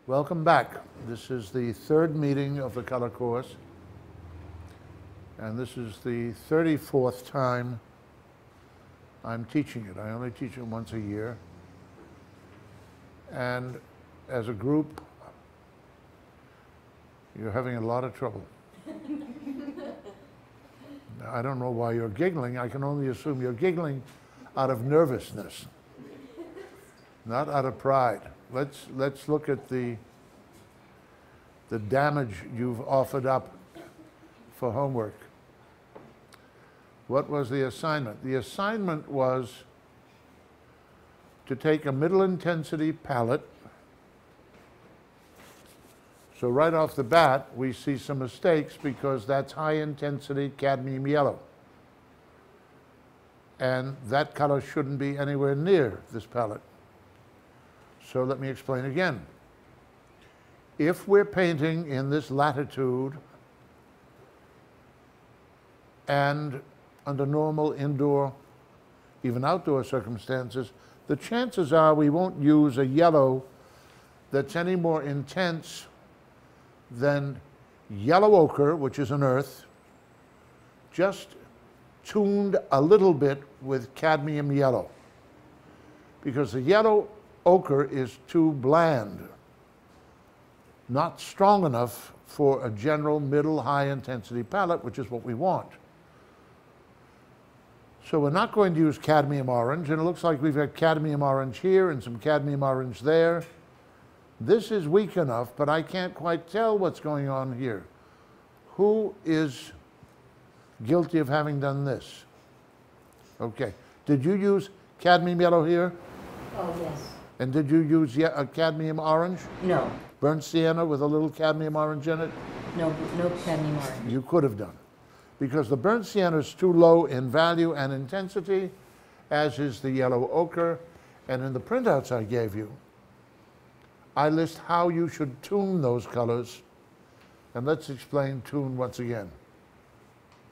Welcome back. This is the third meeting of the color course, and this is the 34th time I'm teaching it. I only teach it once a year, and as a group, you're having a lot of trouble. I don't know why you're giggling. I can only assume you're giggling out of nervousness, not out of pride. Let's look at the damage you've offered up for homework. What was the assignment? The assignment was to take a middle intensity palette. So right off the bat, we see some mistakes because that's high intensity cadmium yellow. And that color shouldn't be anywhere near this palette. So let me explain again. If we're painting in this latitude and under normal indoor, even outdoor circumstances, the chances are we won't use a yellow that's any more intense than yellow ochre, which is an earth, just tuned a little bit with cadmium yellow, because the yellow ochre is too bland, not strong enough for a general middle high intensity palette, which is what we want. So we're not going to use cadmium orange, and it looks like we've got cadmium orange here and some cadmium orange there. This is weak enough, but I can't quite tell what's going on here. Who is guilty of having done this? Okay. Did you use cadmium yellow here? Oh, yes. And did you use a cadmium orange? No. Burnt sienna with a little cadmium orange in it? No cadmium orange. You could have done. Because the burnt sienna is too low in value and intensity, as is the yellow ochre. And in the printouts I gave you, I list how you should tune those colors. And let's explain tune once again.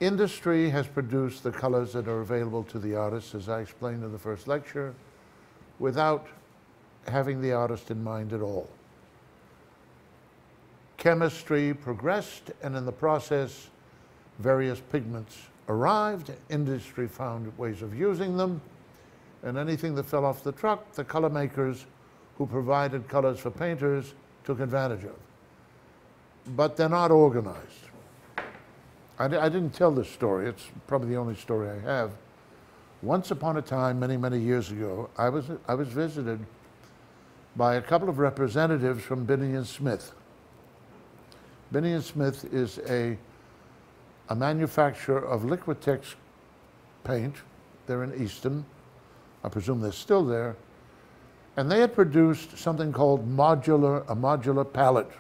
Industry has produced the colors that are available to the artists, as I explained in the first lecture, without having the artist in mind at all. Chemistry progressed, and in the process, various pigments arrived. Industry found ways of using them, and anything that fell off the truck, the color makers who provided colors for painters took advantage of. But they're not organized. I didn't tell this story. It's probably the only story I have. Once upon a time, many, many years ago, I was visited by a couple of representatives from Binney & Smith. Binney & Smith is a manufacturer of Liquitex paint. They're in Easton. I presume they're still there. And they had produced something called a modular palette.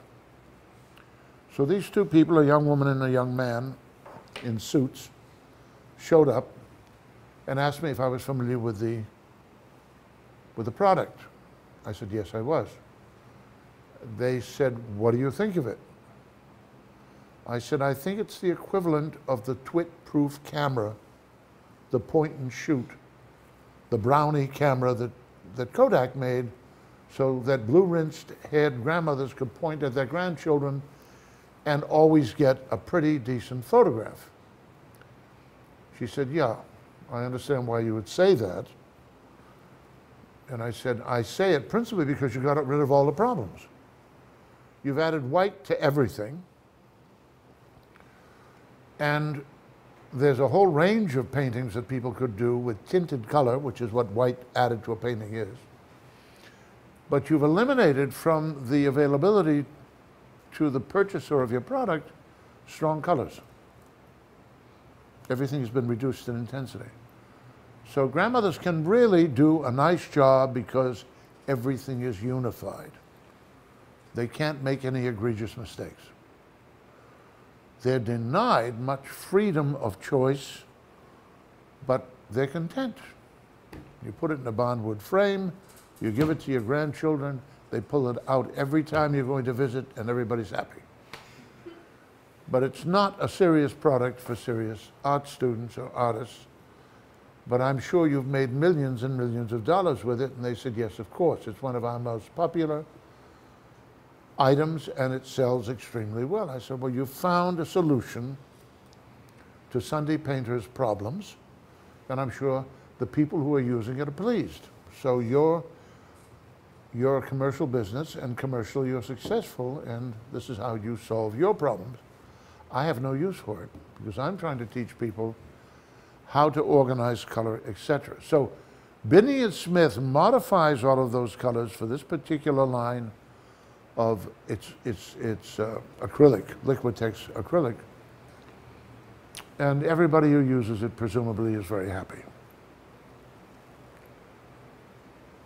So these two people, a young woman and a young man in suits, showed up and asked me if I was familiar with the product. I said, yes, I was. They said, what do you think of it? I said, I think it's the equivalent of the twit-proof camera, the point and shoot, the brownie camera that Kodak made so that blue-rinsed haired grandmothers could point at their grandchildren and always get a pretty decent photograph. She said, yeah, I understand why you would say that. And I said, I say it principally because you got rid of all the problems. You've added white to everything. And there's a whole range of paintings that people could do with tinted color, which is what white added to a painting is. But you've eliminated from the availability to the purchaser of your product strong colors. Everything has been reduced in intensity. So grandmothers can really do a nice job because everything is unified. They can't make any egregious mistakes. They're denied much freedom of choice, but they're content. You put it in a bondwood frame, you give it to your grandchildren, they pull it out every time you're going to visit, and everybody's happy. But it's not a serious product for serious art students or artists. But I'm sure you've made millions and millions of dollars with it. And they said, yes, of course. It's one of our most popular items and it sells extremely well. I said, well, you found a solution to Sunday painters' problems, and I'm sure the people who are using it are pleased. So you're a commercial business, and commercially you're successful, and this is how you solve your problems. I have no use for it because I'm trying to teach people how to organize color, etc. So Binney and Smith modifies all of those colors for this particular line of its acrylic, Liquitex acrylic, and everybody who uses it presumably is very happy.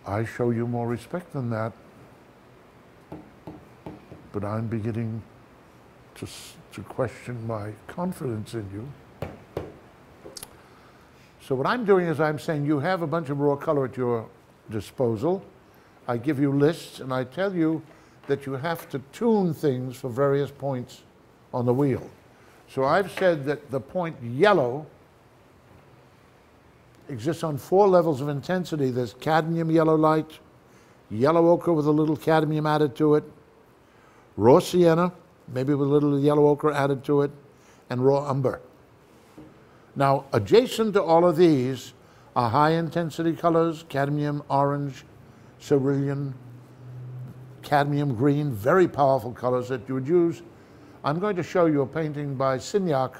I show you more respect than that, but I'm beginning to question my confidence in you. So what I'm doing is I'm saying you have a bunch of raw color at your disposal. I give you lists and I tell you that you have to tune things for various points on the wheel. So I've said that the point yellow exists on 4 levels of intensity. There's cadmium yellow light, yellow ochre with a little cadmium added to it, raw sienna, maybe with a little yellow ochre added to it, and raw umber. Now, adjacent to all of these are high intensity colors, cadmium orange, cerulean, cadmium green, very powerful colors that you would use. I'm going to show you a painting by Signac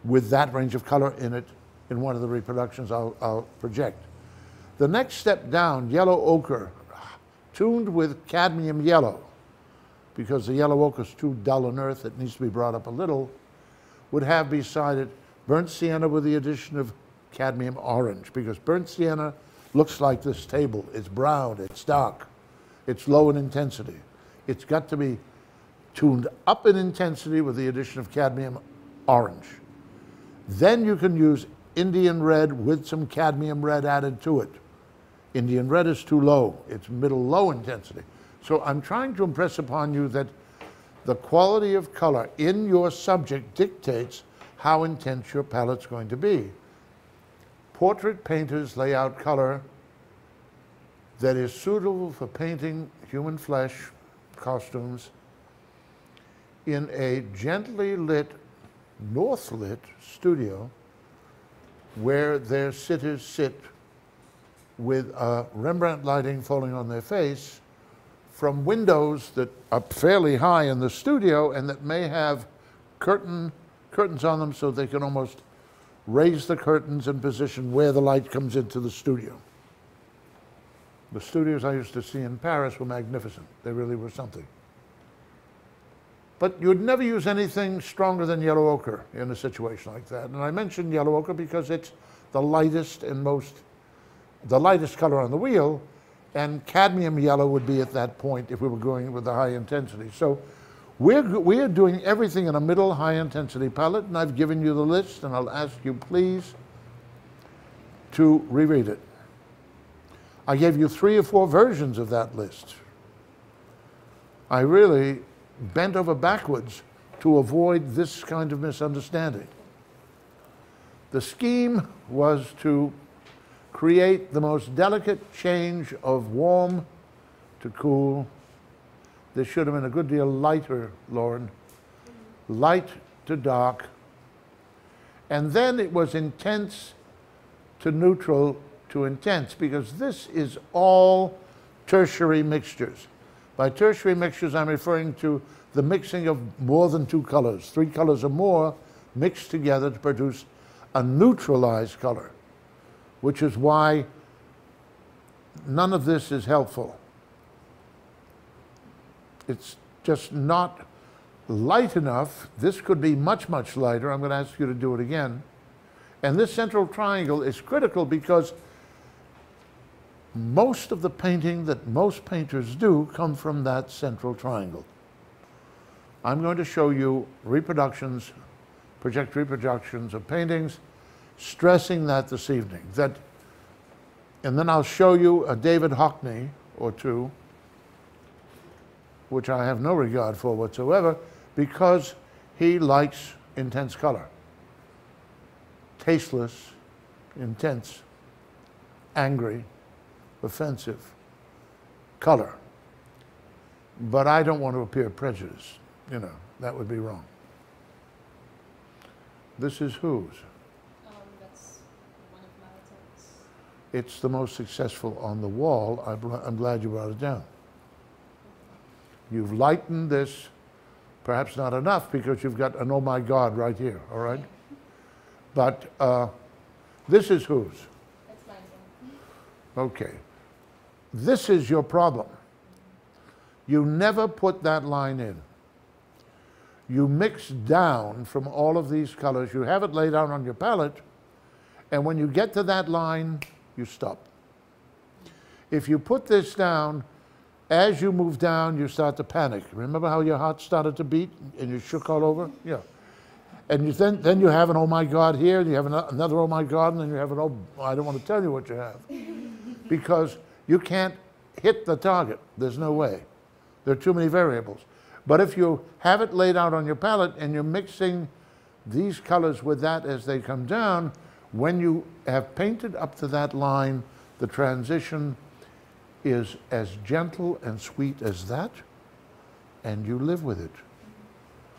with that range of color in it in one of the reproductions I'll project. The next step down, yellow ochre, tuned with cadmium yellow, because the yellow ochre is too dull on earth, it needs to be brought up a little, would have beside it burnt sienna with the addition of cadmium orange, because burnt sienna looks like this table. It's brown, it's dark, it's low in intensity. It's got to be tuned up in intensity with the addition of cadmium orange. Then you can use Indian red with some cadmium red added to it. Indian red is too low, it's middle low intensity. So I'm trying to impress upon you that the quality of color in your subject dictates how intense your palette's going to be. Portrait painters lay out color that is suitable for painting human flesh, costumes, in a gently lit, north-lit studio where their sitters sit with Rembrandt lighting falling on their face from windows that are fairly high in the studio and that may have curtains on them so they can almost raise the curtains and position where the light comes into the studio. The studios I used to see in Paris were magnificent. They really were something. But you'd never use anything stronger than yellow ochre in a situation like that. And I mentioned yellow ochre because it's the lightest and the lightest color on the wheel, and cadmium yellow would be at that point if we were going with the high intensity. So we are doing everything in a middle high intensity palette, and I've given you the list, and I'll ask you please to reread it. I gave you 3 or 4 versions of that list. I really bent over backwards to avoid this kind of misunderstanding. The scheme was to create the most delicate change of warm to cool. This should have been a good deal lighter, Lauren. Light to dark. And then it was intense to neutral to intense, because this is all tertiary mixtures. By tertiary mixtures, I'm referring to the mixing of more than 2 colors, 3 colors or more mixed together to produce a neutralized color, which is why none of this is helpful. It's just not light enough. This could be much, much lighter. I'm going to ask you to do it again. And this central triangle is critical because most of the painting that most painters do come from that central triangle. I'm going to show you reproductions, project reproductions of paintings, stressing that this evening. And then I'll show you a David Hockney or 2, which I have no regard for whatsoever, because he likes intense color. Tasteless, intense, angry, offensive color. but I don't want to appear prejudiced. You know, that would be wrong. This is whose? That's one of Malatek's. It's the most successful on the wall. I'm glad you brought it down. You've lightened this, perhaps not enough because you've got an oh my God right here, all right? But this is whose? That's mine. Okay. This is your problem. You never put that line in. You mix down from all of these colors. You have it laid out on your palette, and when you get to that line, you stop. If you put this down, as you move down, you start to panic. Remember how your heart started to beat and you shook all over? Yeah. And you then you have an oh my God here, and you have another oh my God, and then you have an oh, I don't want to tell you what you have. Because you can't hit the target. There's no way. There are too many variables. But if you have it laid out on your palette and you're mixing these colors with that as they come down, when you have painted up to that line, the transition is as gentle and sweet as that, and you live with it.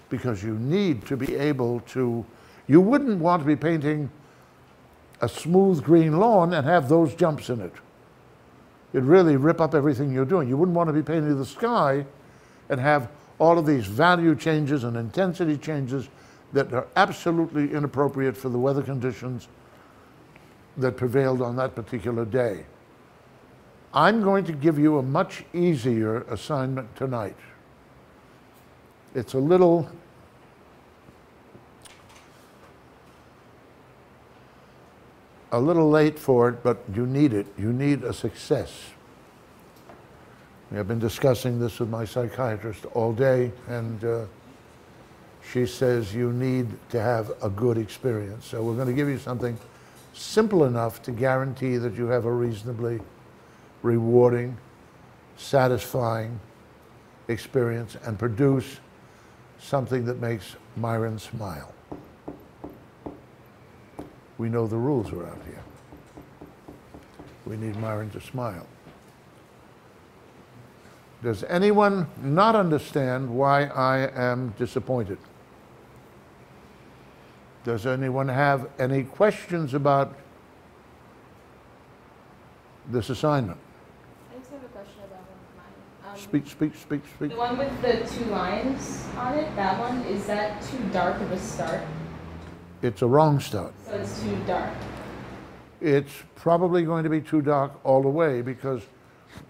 Because you need to be able to, you wouldn't want to be painting a smooth green lawn and have those jumps in it. It'd really rip up everything you're doing. You wouldn't want to be painting the sky and have all of these value changes and intensity changes that are absolutely inappropriate for the weather conditions that prevailed on that particular day. I'm going to give you a much easier assignment tonight. It's a little late for it, but you need it. You need a success. I've been discussing this with my psychiatrist all day, and she says you need to have a good experience. So we're going to give you something simple enough to guarantee that you have a reasonably rewarding, satisfying experience and produce something that makes Myron smile. We know the rules around here. We need Myron to smile. Does anyone not understand why I am disappointed? Does anyone have any questions about this assignment? I just have a question about one of mine. Speak. The one with the two lines on it, that one, is that too dark of a start? It's a wrong start. So it's too dark. It's probably going to be too dark all the way because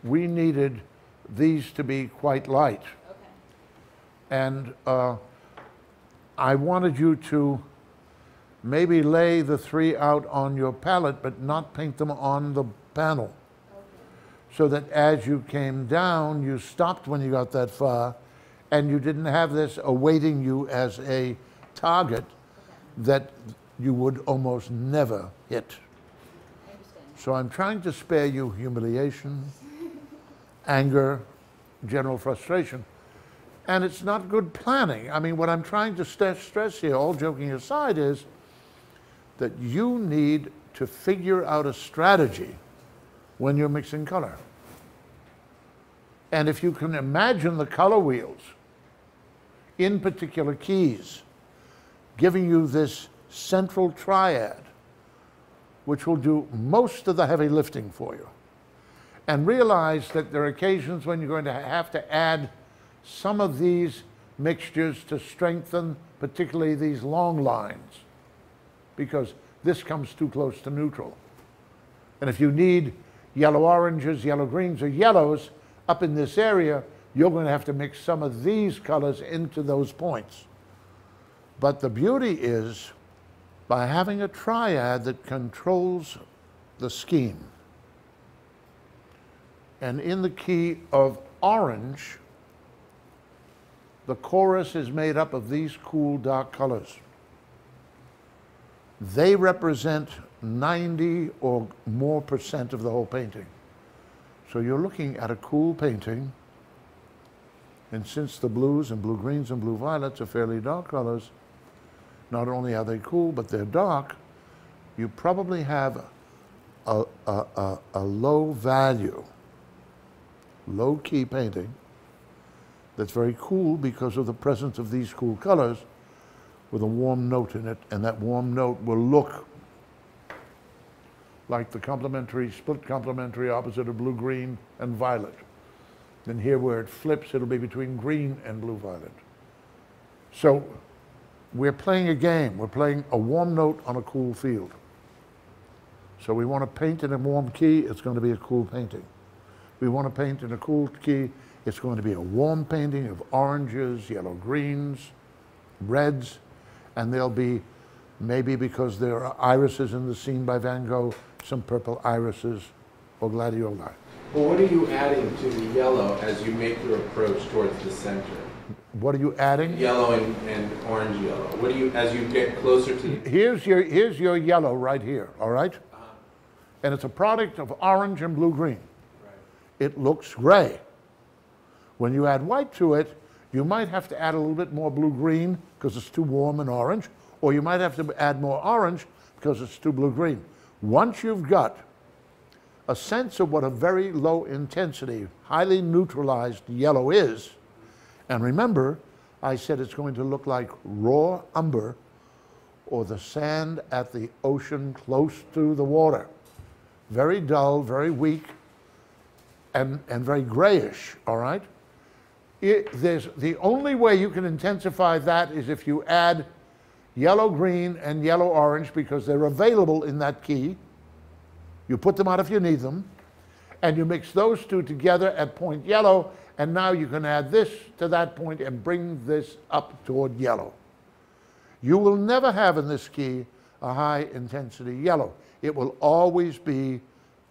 we needed these to be quite light. Okay. And I wanted you to maybe lay the three out on your palette, but not paint them on the panel. Okay. So that as you came down, you stopped when you got that far, and you didn't have this awaiting you as a target that you would almost never hit. I understand. So I'm trying to spare you humiliation, anger, general frustration. And it's not good planning. I mean, what I'm trying to stress here, all joking aside, is that you need to figure out a strategy when you're mixing color. And if you can imagine the color wheels in particular keys, giving you this central triad, which will do most of the heavy lifting for you. And realize that there are occasions when you're going to have to add some of these mixtures to strengthen, particularly these long lines, because this comes too close to neutral. And if you need yellow oranges, yellow greens, or yellows up in this area, you're going to have to mix some of these colors into those points. But the beauty is, by having a triad that controls the scheme, and in the key of orange, the chorus is made up of these cool dark colors. They represent 90 or more % of the whole painting. So you're looking at a cool painting, and since the blues and blue greens and blue violets are fairly dark colors, not only are they cool, but they're dark, you probably have a low value, low key painting that's very cool because of the presence of these cool colors with a warm note in it, and that warm note will look like the complementary, split complementary opposite of blue-green and violet. And here where it flips, it'll be between green and blue-violet. So we're playing a game. We're playing a warm note on a cool field. So we want to paint in a warm key, it's going to be a cool painting. We want to paint in a cool key, it's going to be a warm painting of oranges, yellow greens, reds, and there'll be, maybe because there are irises in the scene by Van Gogh, some purple irises or gladioli. Well, what are you adding to the yellow as you make your approach towards the center? What are you adding? Yellow and orange yellow. What do you, as you get closer to the... Here's your yellow right here, all right? And it's a product of orange and blue-green. Right. It looks gray. When you add white to it, you might have to add a little bit more blue-green because it's too warm and orange, or you might have to add more orange because it's too blue-green. Once you've got a sense of what a very low intensity, highly neutralized yellow is, and remember, I said it's going to look like raw umber or the sand at the ocean close to the water. Very dull, very weak, and very grayish, all right? The only way you can intensify that is if you add yellow-green and yellow-orange because they're available in that key. You put them out if you need them, and you mix those two together at point yellow, and now you can add this to that point and bring this up toward yellow. You will never have in this key a high-intensity yellow. It will always be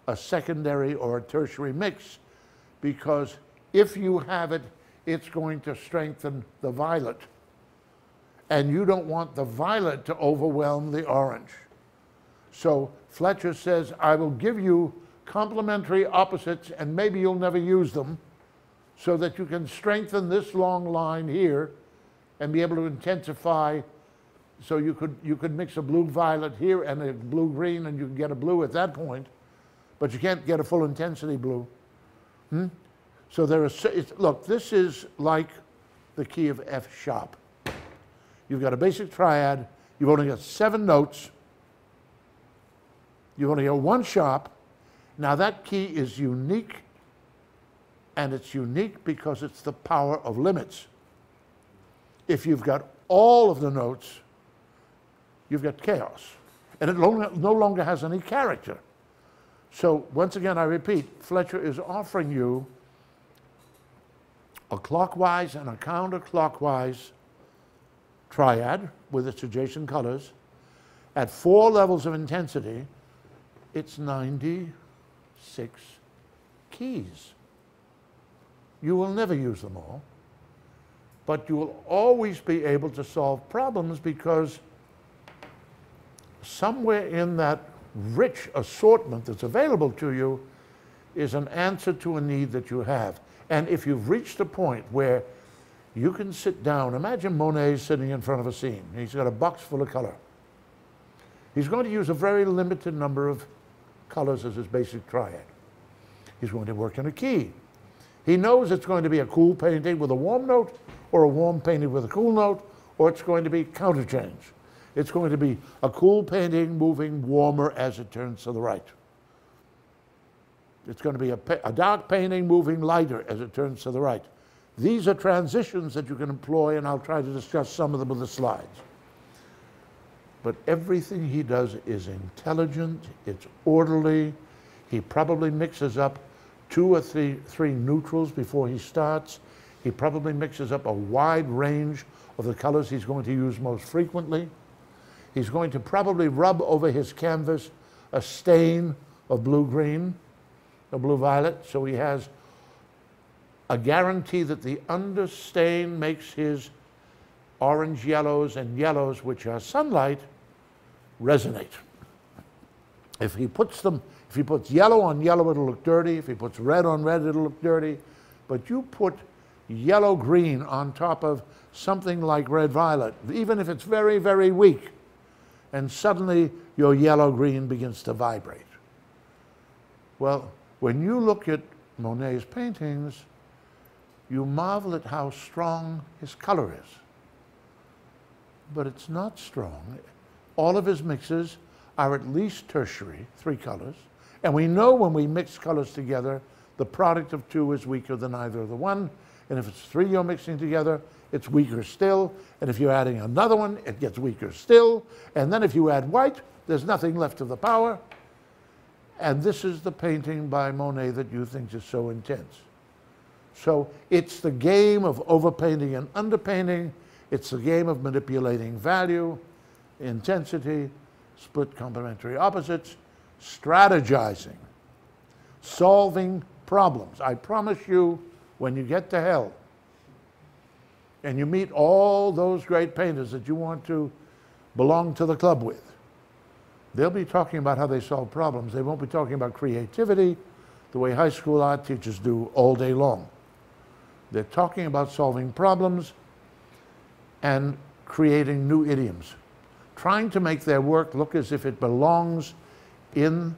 a secondary or a tertiary mix, because if you have it, it's going to strengthen the violet. And you don't want the violet to overwhelm the orange. So Fletcher says, I will give you complementary opposites, and maybe you'll never use them, so that you can strengthen this long line here and be able to intensify. So you could mix a blue-violet here and a blue-green, and you can get a blue at that point, but you can't get a full intensity blue. So there are, look, this is like the key of F sharp. You've got a basic triad, you've only got 7 notes, you've only got 1 sharp. Now that key is unique, and it's unique because it's the power of limits. If you've got all of the notes, you've got chaos, and it no longer has any character. So once again, I repeat, Fletcher is offering you a clockwise and a counterclockwise triad with its adjacent colors at 4 levels of intensity. It's 96 keys. You will never use them all, but you will always be able to solve problems because somewhere in that rich assortment that's available to you is an answer to a need that you have. And if you've reached a point where you can sit down, imagine Monet sitting in front of a scene. He's got a box full of color. He's going to use a very limited number of colors as his basic triad. He's going to work in a key. He knows it's going to be a cool painting with a warm note, or a warm painting with a cool note, or it's going to be counterchange. It's going to be a cool painting moving warmer as it turns to the right. It's going to be a dark painting moving lighter as it turns to the right. These are transitions that you can employ, and I'll try to discuss some of them with the slides. But everything he does is intelligent, it's orderly. He probably mixes up 2 or 3 neutrals before he starts. He probably mixes up a wide range of the colors he's going to use most frequently. He's going to probably rub over his canvas a stain of blue-green, or blue-violet, so he has a guarantee that the understain makes his orange yellows and yellows, which are sunlight, resonate. If he puts yellow on yellow, it'll look dirty. If he puts red on red, it'll look dirty. But you put yellow-green on top of something like red-violet, even if it's very, very weak, and suddenly your yellow-green begins to vibrate. Well, when you look at Monet's paintings, you marvel at how strong his color is. But it's not strong. All of his mixes are at least tertiary, 3 colors. And we know when we mix colors together, the product of 2 is weaker than either of the one. And if it's 3 you're mixing together, it's weaker still. And if you're adding another one, it gets weaker still. And then if you add white, there's nothing left of the power. And this is the painting by Monet that you think is so intense. So it's the game of overpainting and underpainting. It's the game of manipulating value, intensity, split complementary opposites, strategizing, solving problems. I promise you, when you get to hell and you meet all those great painters that you want to belong to the club with, they'll be talking about how they solve problems. They won't be talking about creativity the way high school art teachers do all day long. They're talking about solving problems and creating new idioms, trying to make their work look as if it belongs in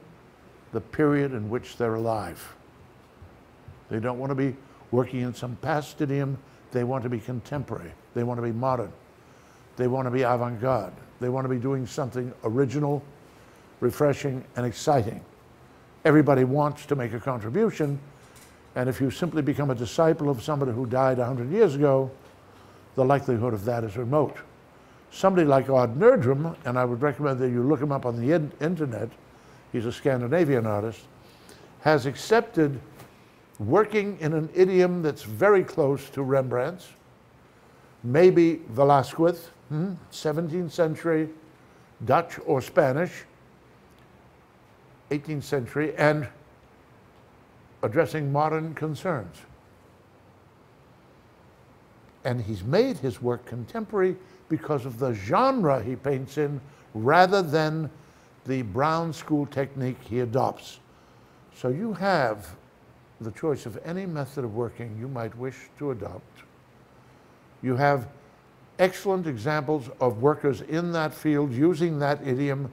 the period in which they're alive. They don't want to be working in some past idiom. They want to be contemporary. They want to be modern. They want to be avant-garde. They want to be doing something original, refreshing, and exciting. Everybody wants to make a contribution, and if you simply become a disciple of somebody who died 100 years ago, the likelihood of that is remote. Somebody like Odd Nerdrum, and I would recommend that you look him up on the internet, he's a Scandinavian artist, has accepted working in an idiom that's very close to Rembrandt's, maybe Velázquez, 17th century, Dutch or Spanish, 18th century, and addressing modern concerns. And he's made his work contemporary because of the genre he paints in rather than the Brown school technique he adopts. So you have the choice of any method of working you might wish to adopt. You have excellent examples of workers in that field using that idiom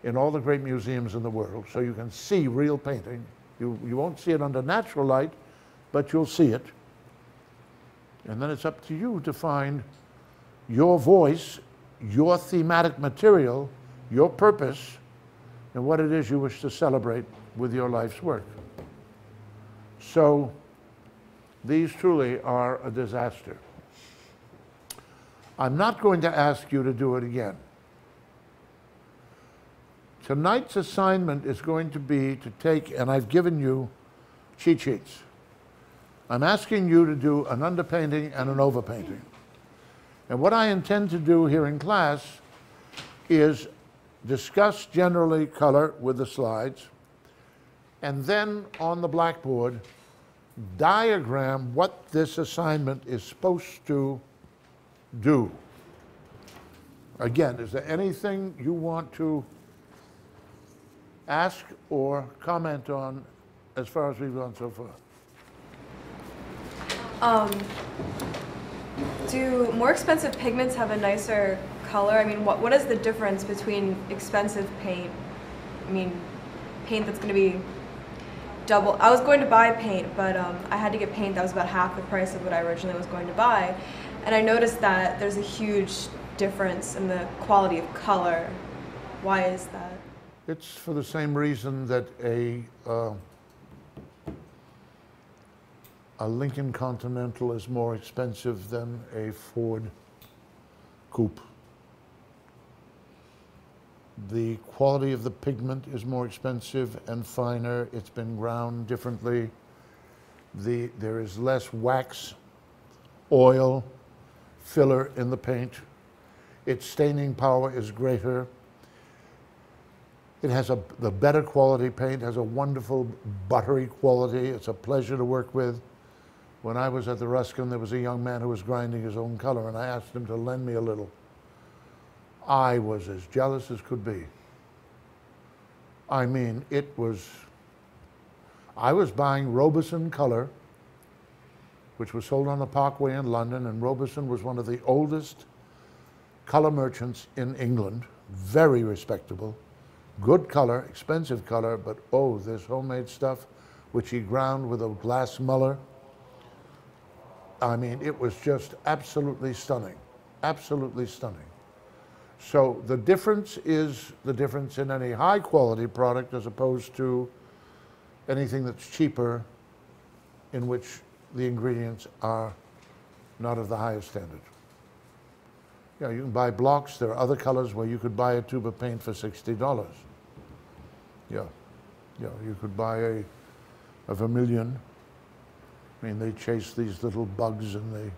in all the great museums in the world, so you can see real painting. You won't see it under natural light, but you'll see it. And then it's up to you to find your voice, your thematic material, your purpose, and what it is you wish to celebrate with your life's work. So these truly are a disaster. I'm not going to ask you to do it again. Tonight's assignment is going to be to take, and I've given you cheat sheets. I'm asking you to do an underpainting and an overpainting. And what I intend to do here in class is discuss generally color with the slides, and then on the blackboard, diagram what this assignment is supposed to do. Again, is there anything you want to ask or comment on as far as we've gone so far? Do more expensive pigments have a nicer color? I mean, what is the difference between expensive paint? I mean, paint that's going to be double. I was going to buy paint, but I had to get paint that was about half the price of what I originally was going to buy. And I noticed that there's a huge difference in the quality of color. Why is that? It's for the same reason that a Lincoln Continental is more expensive than a Ford Coupe. The quality of the pigment is more expensive and finer. It's been ground differently. There is less wax, oil, filler in the paint. Its staining power is greater. It has the better quality paint, has a wonderful buttery quality. It's a pleasure to work with. When I was at the Ruskin, there was a young man who was grinding his own color, and I asked him to lend me a little. I was as jealous as could be. I mean, I was buying Robeson color, which was sold on the Parkway in London, and Robeson was one of the oldest color merchants in England, very respectable, good color, expensive color, but oh, this homemade stuff, which he ground with a glass muller. I mean, it was just absolutely stunning, absolutely stunning. So the difference is the difference in any high quality product as opposed to anything that's cheaper in which the ingredients are not of the highest standard. You know, you can buy blocks. There are other colors where you could buy a tube of paint for $60. Yeah, yeah, you could buy a vermilion. I mean, they chase these little bugs and they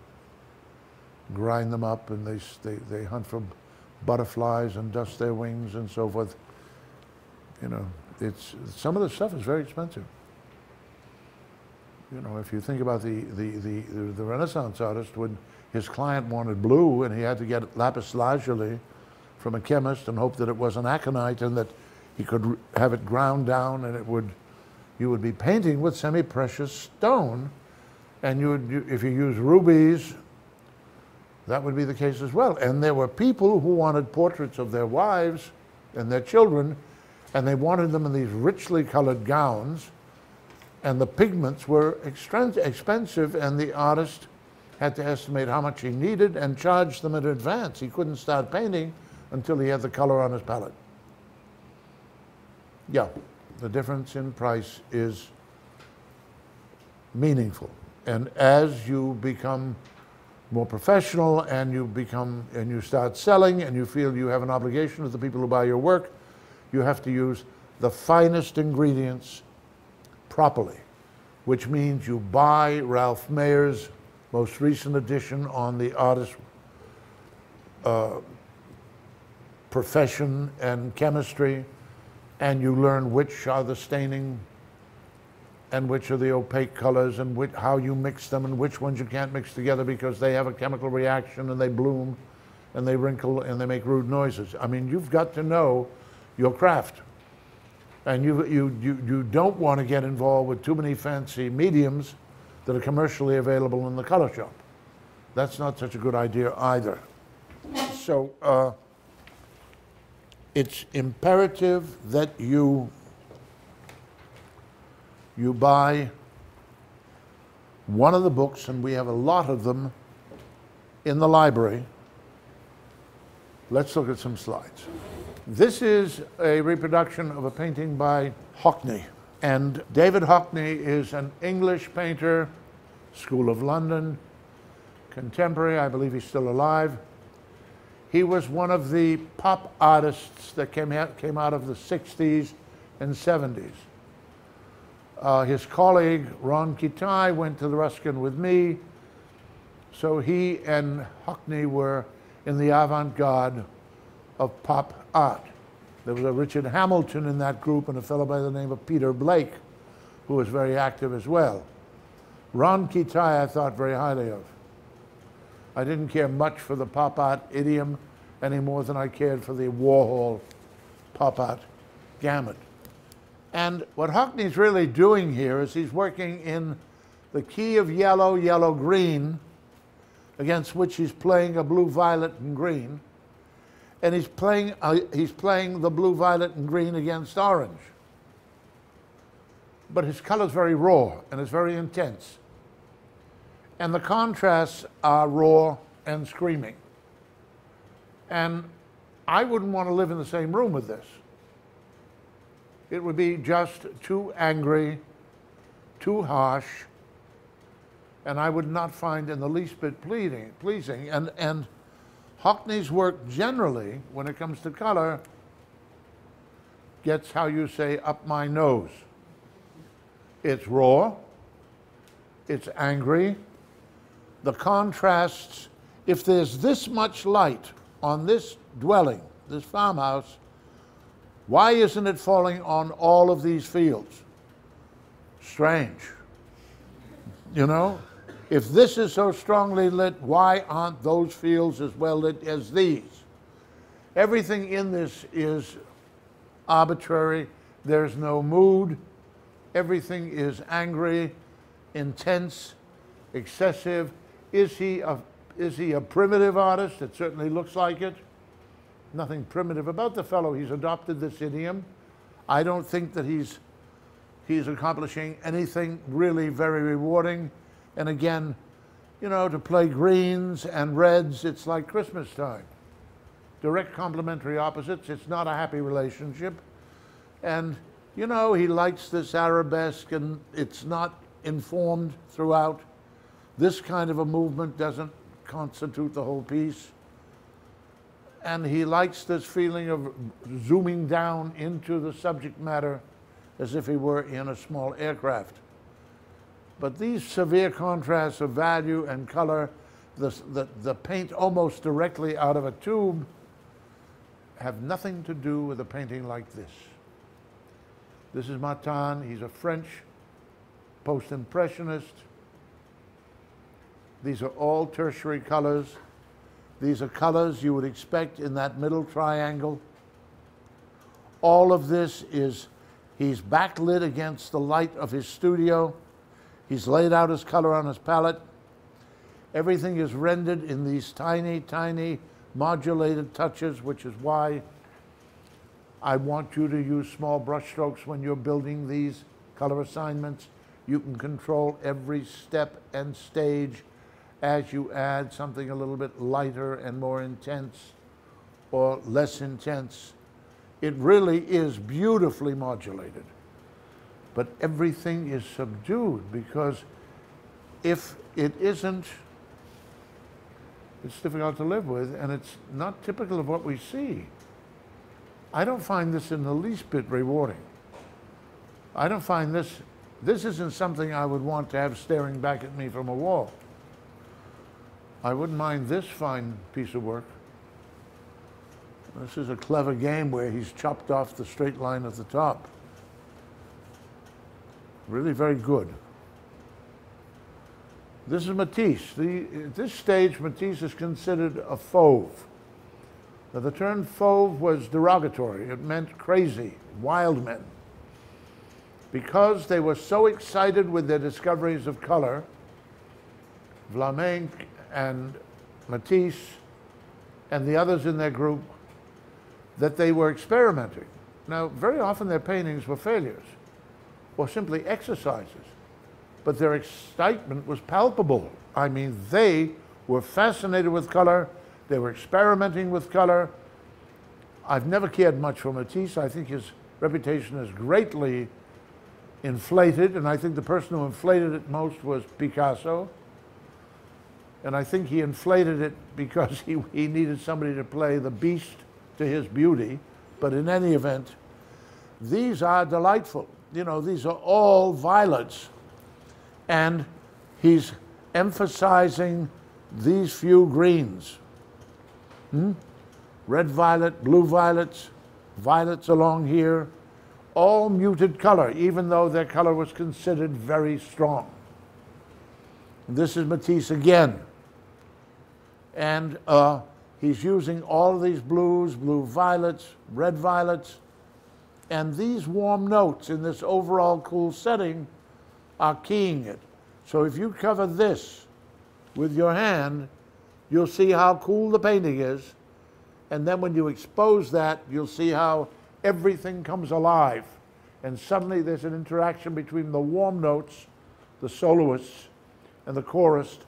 grind them up and they hunt for butterflies and dust their wings and so forth. You know, some of the stuff is very expensive. You know, if you think about the Renaissance artist, when his client wanted blue and he had to get lapis lazuli from a chemist and hope that it was an aconite and that he could have it ground down and you would be painting with semi-precious stone, and if you use rubies, that would be the case as well. And there were people who wanted portraits of their wives and their children, and they wanted them in these richly colored gowns, and the pigments were expensive, and the artist had to estimate how much he needed and charge them in advance. He couldn't start painting until he had the color on his palette. Yeah, the difference in price is meaningful. And as you become more professional and you start selling and you feel you have an obligation to the people who buy your work, you have to use the finest ingredients properly, which means you buy Ralph Mayer's most recent edition on the artist profession and chemistry, and you learn which are the staining and which are the opaque colors and how you mix them and which ones you can't mix together because they have a chemical reaction and they bloom and they wrinkle and they make rude noises. I mean, you've got to know your craft. And you don't want to get involved with too many fancy mediums that are commercially available in the color shop. That's not such a good idea either. So it's imperative that you buy one of the books, and we have a lot of them in the library. Let's look at some slides. This is a reproduction of a painting by Hockney. And David Hockney is an English painter, School of London, contemporary. I believe he's still alive. He was one of the pop artists that came out of the 60s and 70s. His colleague, Ron Kitai, went to the Ruskin with me. So he and Hockney were in the avant-garde of pop art. There was a Richard Hamilton in that group and a fellow by the name of Peter Blake, who was very active as well. Ron Kitai I thought very highly of. I didn't care much for the pop art idiom any more than I cared for the Warhol pop art gamut. And what Hockney's really doing here is he's working in the key of yellow, yellow-green, against which he's playing a blue, violet, and green. And he's playing the blue, violet, and green against orange. But his color's very raw, and it's very intense. And the contrasts are raw and screaming. And I wouldn't want to live in the same room with this. It would be just too angry, too harsh, and I would not find in the least bit pleasing. And Hockney's work generally, when it comes to color, gets, how you say, up my nose. It's raw, it's angry. The contrasts, if there's this much light on this dwelling, this farmhouse, why isn't it falling on all of these fields? Strange. You know? If this is so strongly lit, why aren't those fields as well lit as these? Everything in this is arbitrary. There's no mood. Everything is angry, intense, excessive. Is he a primitive artist? It certainly looks like it. Nothing primitive about the fellow. He's adopted this idiom. I don't think that he's accomplishing anything really very rewarding. And again, you know, to play greens and reds. It's like Christmas time. Direct complementary opposites. It's not a happy relationship. And, you know, he likes this arabesque, and it's not informed throughout. This kind of a movement doesn't constitute the whole piece. And he likes this feeling of zooming down into the subject matter as if he were in a small aircraft. But these severe contrasts of value and color, the paint almost directly out of a tube, have nothing to do with a painting like this. This is Martin. He's a French post-impressionist. These are all tertiary colors. These are colors you would expect in that middle triangle. All of this is, he's backlit against the light of his studio. He's laid out his color on his palette. Everything is rendered in these tiny, tiny modulated touches, which is why I want you to use small brush strokes when you're building these color assignments. You can control every step and stage as you add something a little bit lighter and more intense or less intense. It really is beautifully modulated. But everything is subdued, because if it isn't, it's difficult to live with, and it's not typical of what we see. I don't find this in the least bit rewarding. I don't find this isn't something I would want to have staring back at me from a wall. I wouldn't mind this fine piece of work. This is a clever game where he's chopped off the straight line at the top. Really very good. This is Matisse. At this stage, Matisse is considered a fauve. Now, the term fauve was derogatory. It meant crazy, wild men. Because they were so excited with their discoveries of color, Vlaminck and Matisse and the others in their group, that they were experimenting. Now, very often their paintings were failures or simply exercises, but their excitement was palpable. I mean, they were fascinated with color. They were experimenting with color. I've never cared much for Matisse. I think his reputation is greatly inflated, and I think the person who inflated it most was Picasso. And I think he inflated it because he needed somebody to play the beast to his beauty. But in any event, these are delightful. You know, these are all violets. And he's emphasizing these few greens. Red violet, blue violets, violets along here, all muted color, even though their color was considered very strong. This is Matisse again. And he's using all these blues, blue violets, red violets, and these warm notes in this overall cool setting are keying it. So if you cover this with your hand, you'll see how cool the painting is. And then when you expose that, you'll see how everything comes alive. And suddenly there's an interaction between the warm notes, the soloists, and the chorus,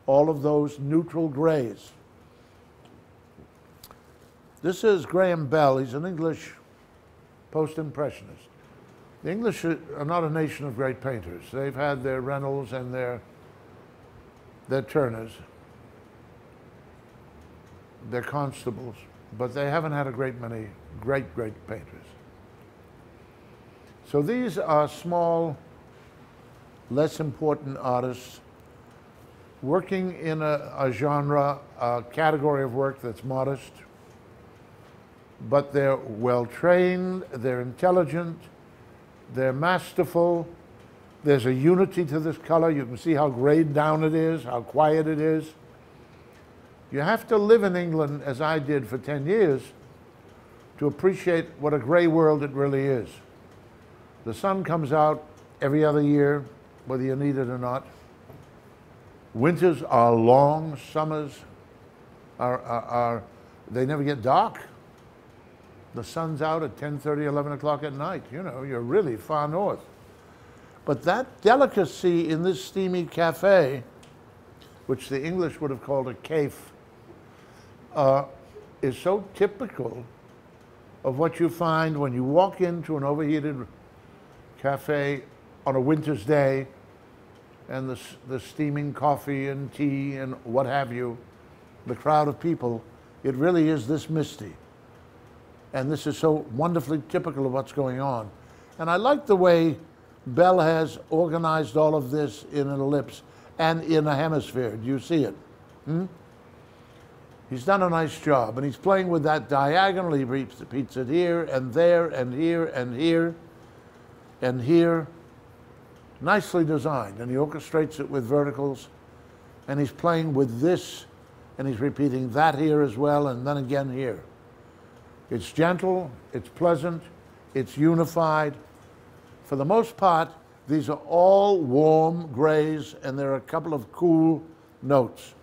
all of those neutral grays. This is Graham Bell. He's an English post-impressionist. The English are not a nation of great painters. They've had their Reynolds and their Turners, their Constables, but they haven't had a great many great painters. So these are small, less important artists working in a genre, a category of work that's modest, but they're well-trained, they're intelligent, they're masterful. There's a unity to this color. You can see how grayed down it is, how quiet it is. You have to live in England, as I did for 10 years, to appreciate what a gray world it really is. The sun comes out every other year, whether you need it or not. Winters are long, summers they never get dark. The sun's out at 10:30, 11 o'clock at night. You know, you're really far north. But that delicacy in this steamy cafe which the English would have called a cafe, is so typical of what you find when you walk into an overheated cafe on a winter's day, and the steaming coffee and tea and what have you, the crowd of people. It really is this misty. And this is so wonderfully typical of what's going on. And I like the way Bell has organized all of this in an ellipse and in a hemisphere. Do you see it? He's done a nice job, and he's playing with that diagonal. He repeats it here and there and here and here and here. Nicely designed, and he orchestrates it with verticals, and he's playing with this, and he's repeating that here as well, and then again here. It's gentle, it's pleasant, it's unified. For the most part, these are all warm grays, and there are a couple of cool notes.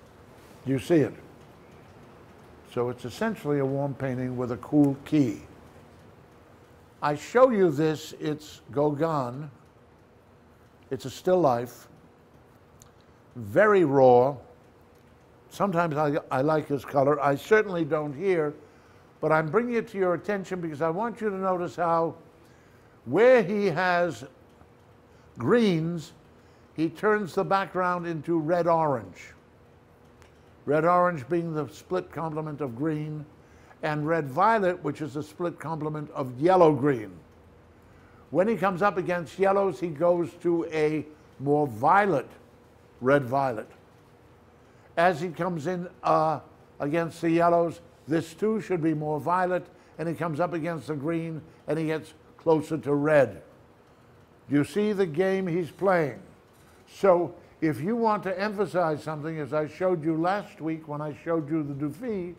You see it? So it's essentially a warm painting with a cool key. I show you this, it's Gauguin. It's a still life, very raw. Sometimes I like his color. I certainly don't here, but I'm bringing it to your attention because I want you to notice how where he has greens, he turns the background into red-orange. Red-orange being the split complement of green, and red-violet, which is the split complement of yellow-green. When he comes up against yellows, he goes to a more violet, red-violet. As he comes in against the yellows, this too should be more violet, and he comes up against the green, and he gets closer to red. Do you see the game he's playing? So if you want to emphasize something, as I showed you last week when I showed you the Dufy,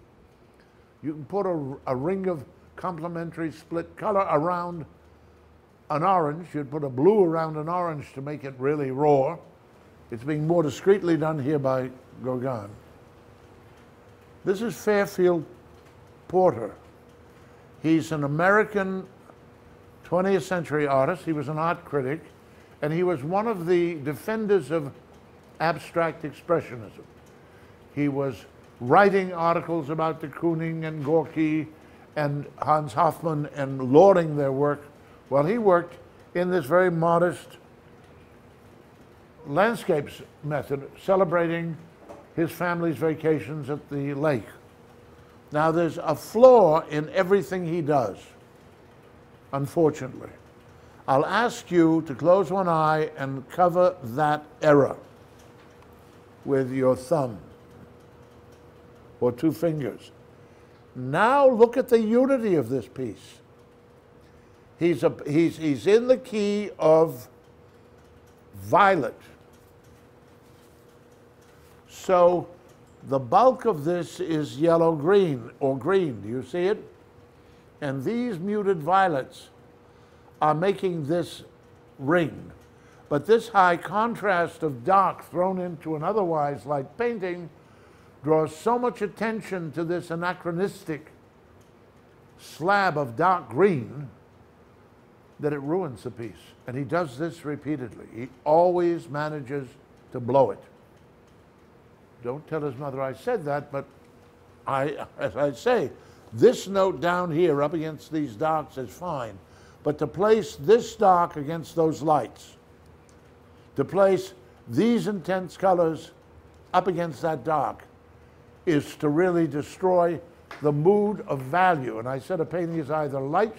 you can put a ring of complementary split color around an orange. You'd put a blue around an orange to make it really raw. It's being more discreetly done here by Gauguin. This is Fairfield Porter. He's an American 20th century artist. He was an art critic, and he was one of the defenders of abstract expressionism. He was writing articles about de Kooning and Gorky and Hans Hofmann and lauding their work. Well, he worked in this very modest landscapes method, celebrating his family's vacations at the lake. Now, there's a flaw in everything he does, unfortunately. I'll ask you to close one eye and cover that error with your thumb or two fingers. Now look at the unity of this piece. He's in the key of violet. So the bulk of this is yellow-green or green. Do you see it? And these muted violets are making this ring. But this high contrast of dark thrown into an otherwise light painting draws so much attention to this anachronistic slab of dark green that it ruins the piece. And he does this repeatedly. He always manages to blow it. Don't tell his mother I said that, but as I say, this note down here up against these darks is fine. But to place this dark against those lights, to place these intense colors up against that dark, is to really destroy the mood of value. And I said a painting is either light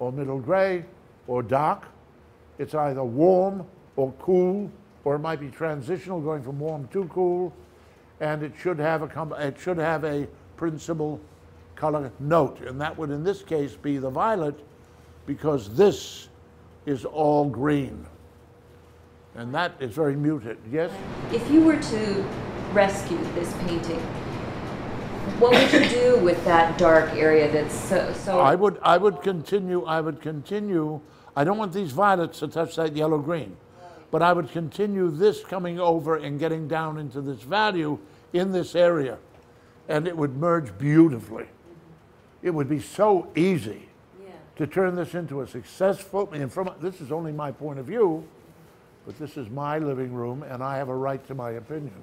or middle gray or dark. It's either warm or cool, or it might be transitional, going from warm to cool, and it should have a principal color note, and that would in this case be the violet, because this is all green, and that is very muted. Yes? If you were to rescue this painting, what would you do with that dark area that's so? I would continue. I don't want these violets to touch that yellow-green, but I would continue this coming over and getting down into this value in this area, and it would merge beautifully. It would be so easy to turn this into a successful, and this is only my point of view, but this is my living room, and I have a right to my opinion.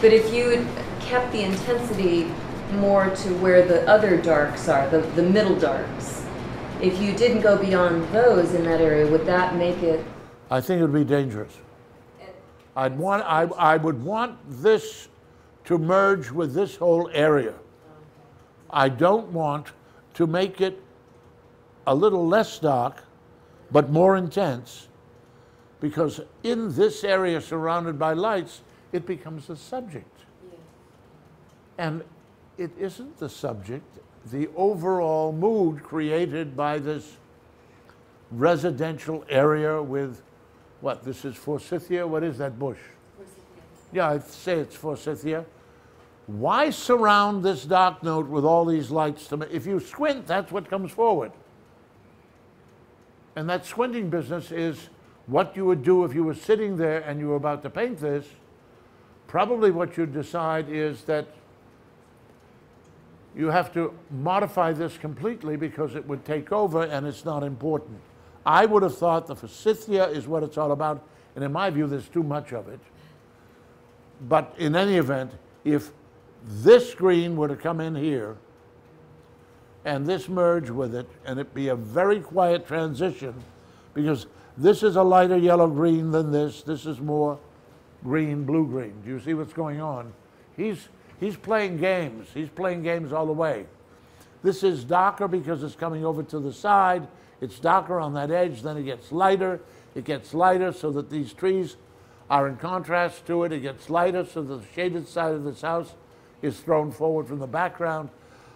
But if you had kept the intensity more to where the other darks are, the middle darks, if you didn't go beyond those in that area, would that make it? I think it would be dangerous. I would want this to merge with this whole area. I don't want to make it a little less dark, but more intense, because in this area surrounded by lights, it becomes the subject. Yeah. And it isn't the subject. The overall mood created by this residential area with, what, this is forsythia? What is that bush? Forsythia. Yeah, I'd say it's forsythia. Why surround this dark note with all these lights? If you squint, that's what comes forward. And that squinting business is what you would do if you were sitting there and you were about to paint this. Probably what you'd decide is that you have to modify this completely because it would take over and it's not important. I would have thought the forsythia is what it's all about, and in my view, there's too much of it. But in any event, if this green were to come in here and this merge with it, and it be a very quiet transition, because this is a lighter yellow green than this is more green, blue green. Do you see what's going on? He's playing games. He's playing games all the way. This is darker because it's coming over to the side. It's darker on that edge, then it gets lighter. It gets lighter so that these trees are in contrast to it. It gets lighter so the shaded side of this house is thrown forward from the background.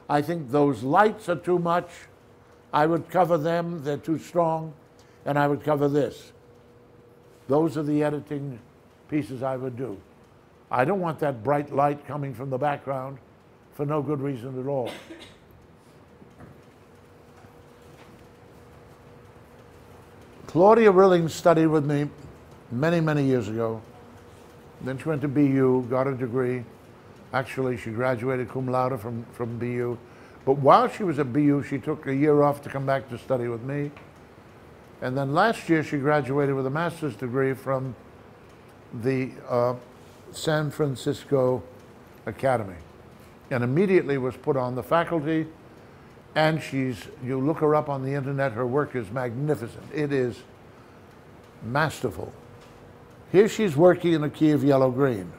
I think those lights are too much. I would cover them, they're too strong, and I would cover this. Those are the editing pieces I would do. I don't want that bright light coming from the background for no good reason at all. Claudia Rilling studied with me many, many years ago. Then she went to BU, got a degree. Actually, she graduated cum laude from BU. But while she was at BU, she took a year off to come back to study with me. And then last year, she graduated with a master's degree from the San Francisco Academy, and immediately was put on the faculty. And you look her up on the internet, her work is magnificent. It is masterful. Here she's working in a key of yellow-green.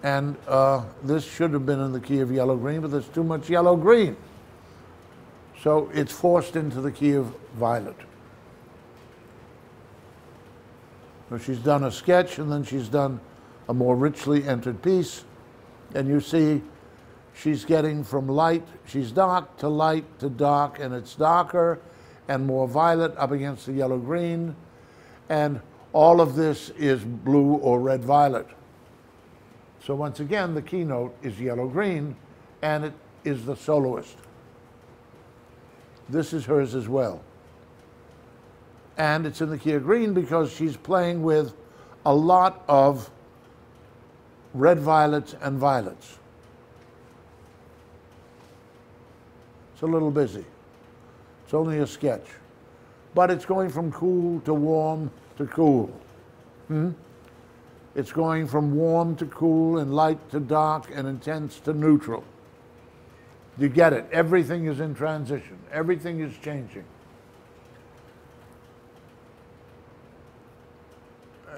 And this should have been in the key of yellow-green, but there's too much yellow-green. So it's forced into the key of violet. So she's done a sketch, and then she's done a more richly entered piece. And you see she's getting from light, she's dark to dark, and it's darker and more violet up against the yellow-green. And all of this is blue or red-violet. So once again, the keynote is yellow-green, and it is the soloist. This is hers as well. And it's in the key of green because she's playing with a lot of red violets and violets. It's a little busy. It's only a sketch. But it's going from cool to warm to cool. It's going from warm to cool and light to dark and intense to neutral. You get it. Everything is in transition. Everything is changing.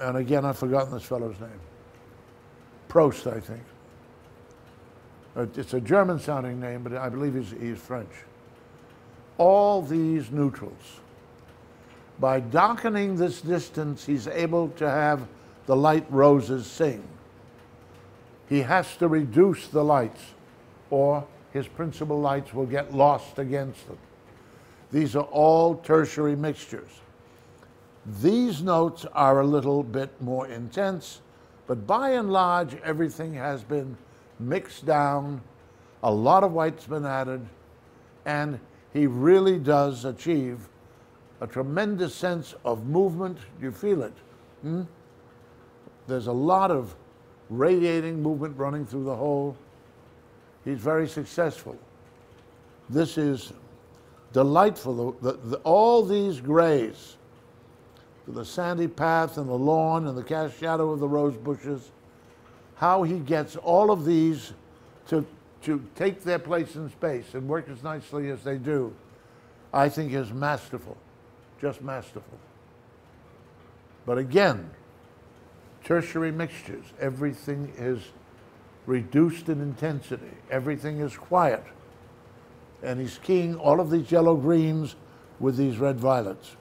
And again, I've forgotten this fellow's name. Proust, I think. It's a German-sounding name, but I believe he's French. All these neutrals. By darkening this distance, he's able to have the light roses sing. He has to reduce the lights, or his principal lights will get lost against them. These are all tertiary mixtures. These notes are a little bit more intense, but by and large, everything has been mixed down, a lot of white's been added, and he really does achieve a tremendous sense of movement. Do you feel it? There's a lot of radiating movement running through the whole. He's very successful. This is delightful. All these grays, the sandy path and the lawn and the cast shadow of the rose bushes, how he gets all of these to take their place in space and work as nicely as they do, I think is masterful, just masterful. But again, tertiary mixtures, everything is reduced in intensity, everything is quiet. And he's keying all of these yellow greens with these red violets.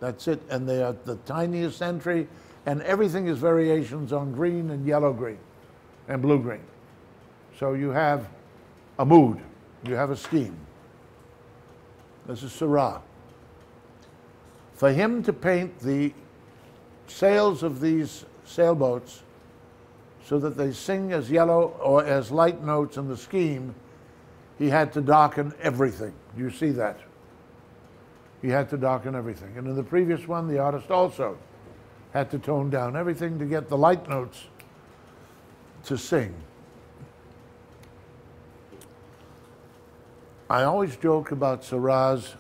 That's it, and they are the tiniest entry, and everything is variations on green and yellow green and blue green. So you have a mood, you have a scheme. This is Seurat. For him to paint the sails of these sailboats so that they sing as yellow or as light notes in the scheme, he had to darken everything. You see that? He had to darken everything. And in the previous one, the artist also had to tone down everything to get the light notes to sing. I always joke about Seurat's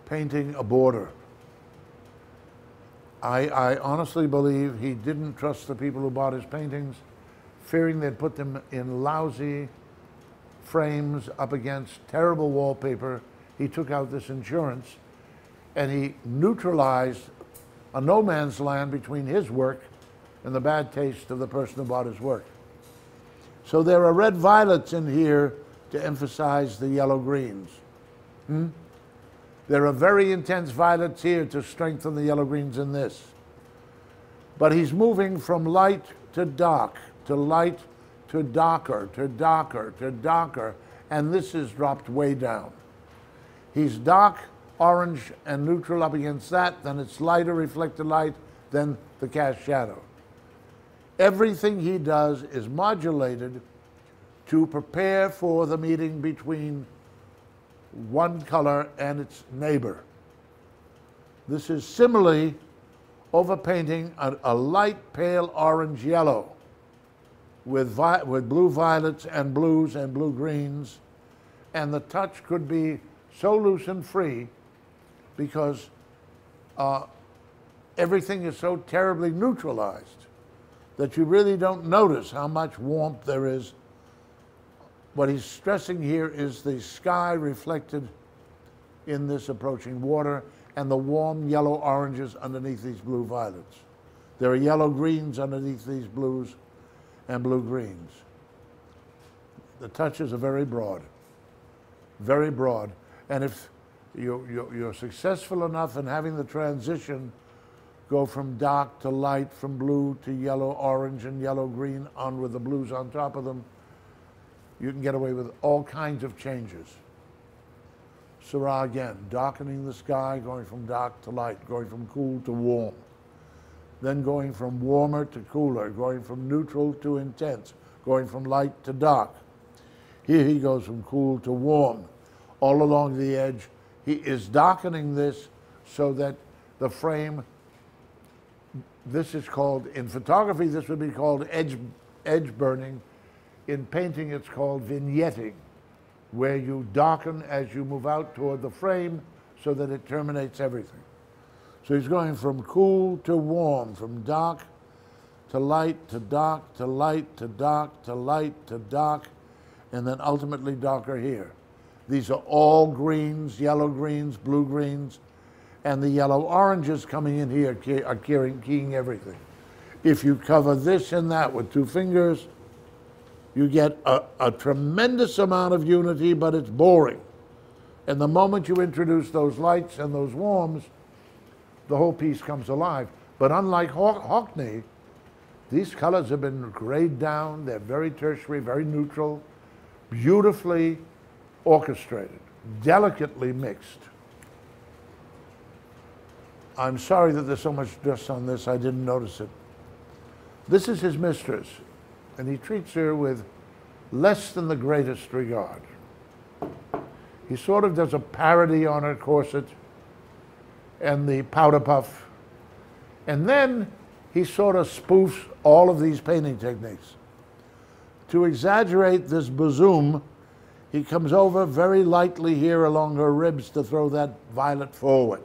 painting a border. I honestly believe he didn't trust the people who bought his paintings, fearing they'd put them in lousy frames up against terrible wallpaper. He took out this insurance and he neutralized a no man's land between his work and the bad taste of the person who bought his work. So there are red violets in here to emphasize the yellow greens. There are very intense violets here to strengthen the yellow greens in this. But he's moving from light to dark, to light to darker, to darker, to darker, and this is dropped way down. He's dark, orange, and neutral up against that, then it's lighter reflected light, then the cast shadow. Everything he does is modulated to prepare for the meeting between one color and its neighbor. This is similarly overpainting a light pale orange yellow with blue violets and blues and blue greens, and the touch could be so loose and free because everything is so terribly neutralized that you really don't notice how much warmth there is. What he's stressing here is the sky reflected in this approaching water and the warm yellow oranges underneath these blue violets. There are yellow greens underneath these blues and blue greens. The touches are very broad, very broad. And if you're successful enough in having the transition go from dark to light, from blue to yellow, orange, and yellow green on with the blues on top of them, you can get away with all kinds of changes. Seurat again, darkening the sky, going from dark to light, going from cool to warm, then going from warmer to cooler, going from neutral to intense, going from light to dark. Here he goes from cool to warm. All along the edge, he is darkening this so that the frame, this is called, in photography, this would be called edge burning. In painting, it's called vignetting, where you darken as you move out toward the frame so that it terminates everything. So he's going from cool to warm, from dark to light to dark to light to dark to light to dark, and then ultimately darker here. These are all greens, yellow greens, blue greens, and the yellow oranges coming in here are keying everything. If you cover this and that with two fingers, you get a tremendous amount of unity, but it's boring. And the moment you introduce those lights and those warms, the whole piece comes alive. But unlike Hockney, these colors have been grayed down. They're very tertiary, very neutral, beautifully orchestrated, delicately mixed. I'm sorry that there's so much dust on this. I didn't notice it. This is his mistress, and he treats her with less than the greatest regard. He sort of does a parody on her corset and the powder puff, and then he sort of spoofs all of these painting techniques. To exaggerate this bosom, he comes over very lightly here along her ribs to throw that violet forward.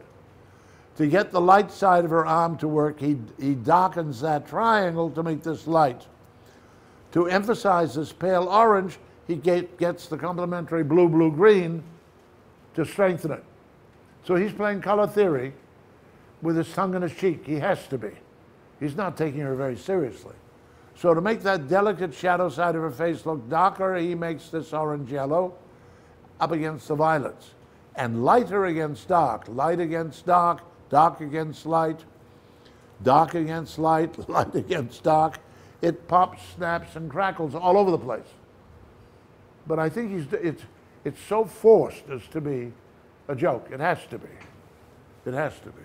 To get the light side of her arm to work, he darkens that triangle to make this light. To emphasize this pale orange, he gets the complementary blue, blue, green to strengthen it. So he's playing color theory with his tongue in his cheek. He has to be. He's not taking her very seriously. So to make that delicate shadow side of her face look darker, he makes this orange-yellow up against the violets. And lighter against dark, light against dark, dark against light, dark against light, light against dark. It pops, snaps, and crackles all over the place. But I think it's so forced as to be a joke. It has to be. It has to be.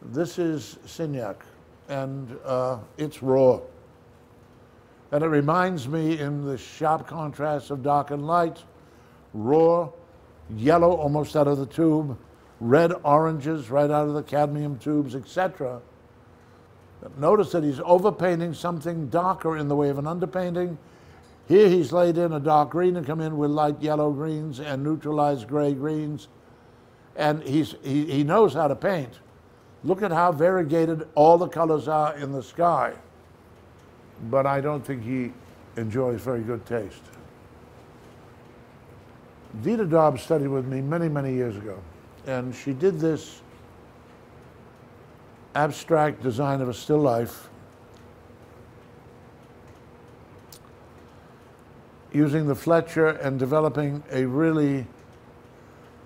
This is Signac, and it's raw. And it reminds me, in the sharp contrast of dark and light, raw, yellow almost out of the tube, red oranges right out of the cadmium tubes, etc. Notice that he's overpainting something darker in the way of an underpainting. Here he's laid in a dark green and come in with light yellow greens and neutralized gray greens. And he knows how to paint. Look at how variegated all the colors are in the sky. But I don't think he enjoys very good taste. Dita Dobbs studied with me many, many years ago. And she did this abstract design of a still life using the Fletcher and developing a really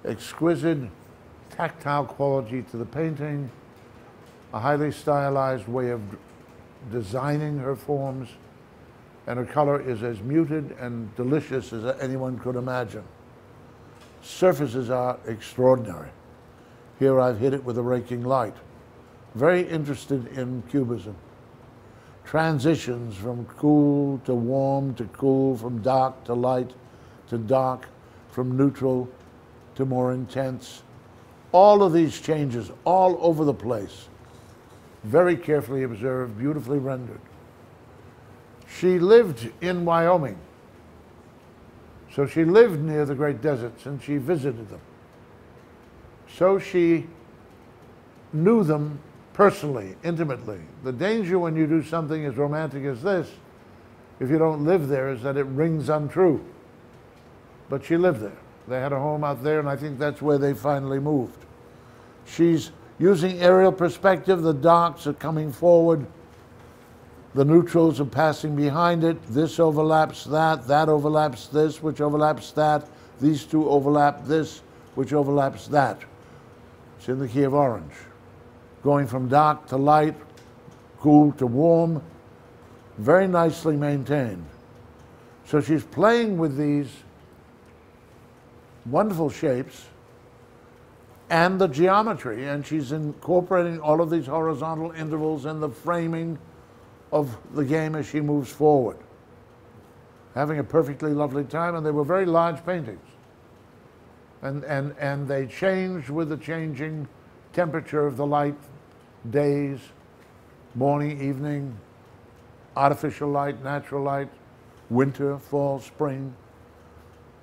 exquisite tactile quality to the painting, a highly stylized way of designing her forms, and her color is as muted and delicious as anyone could imagine. Surfaces are extraordinary. Here I've hit it with a raking light. Very interested in cubism. Transitions from cool to warm to cool, from dark to light to dark, from neutral to more intense. All of these changes all over the place. Very carefully observed, beautifully rendered. She lived in Wyoming. So she lived near the great deserts and she visited them. So she knew them personally, intimately. The danger when you do something as romantic as this, if you don't live there, is that it rings untrue. But she lived there. They had a home out there, and I think that's where they finally moved. She's using aerial perspective. The darks are coming forward. The neutrals are passing behind it. This overlaps that overlaps this, which overlaps that. These two overlap this, which overlaps that. It's in the key of orange. Going from dark to light, cool to warm, very nicely maintained. So she's playing with these wonderful shapes and the geometry, and she's incorporating all of these horizontal intervals in the framing of the game as she moves forward. Having a perfectly lovely time, and they were very large paintings. And they changed with the changing temperature of the light, days, morning, evening, artificial light, natural light, winter, fall, spring.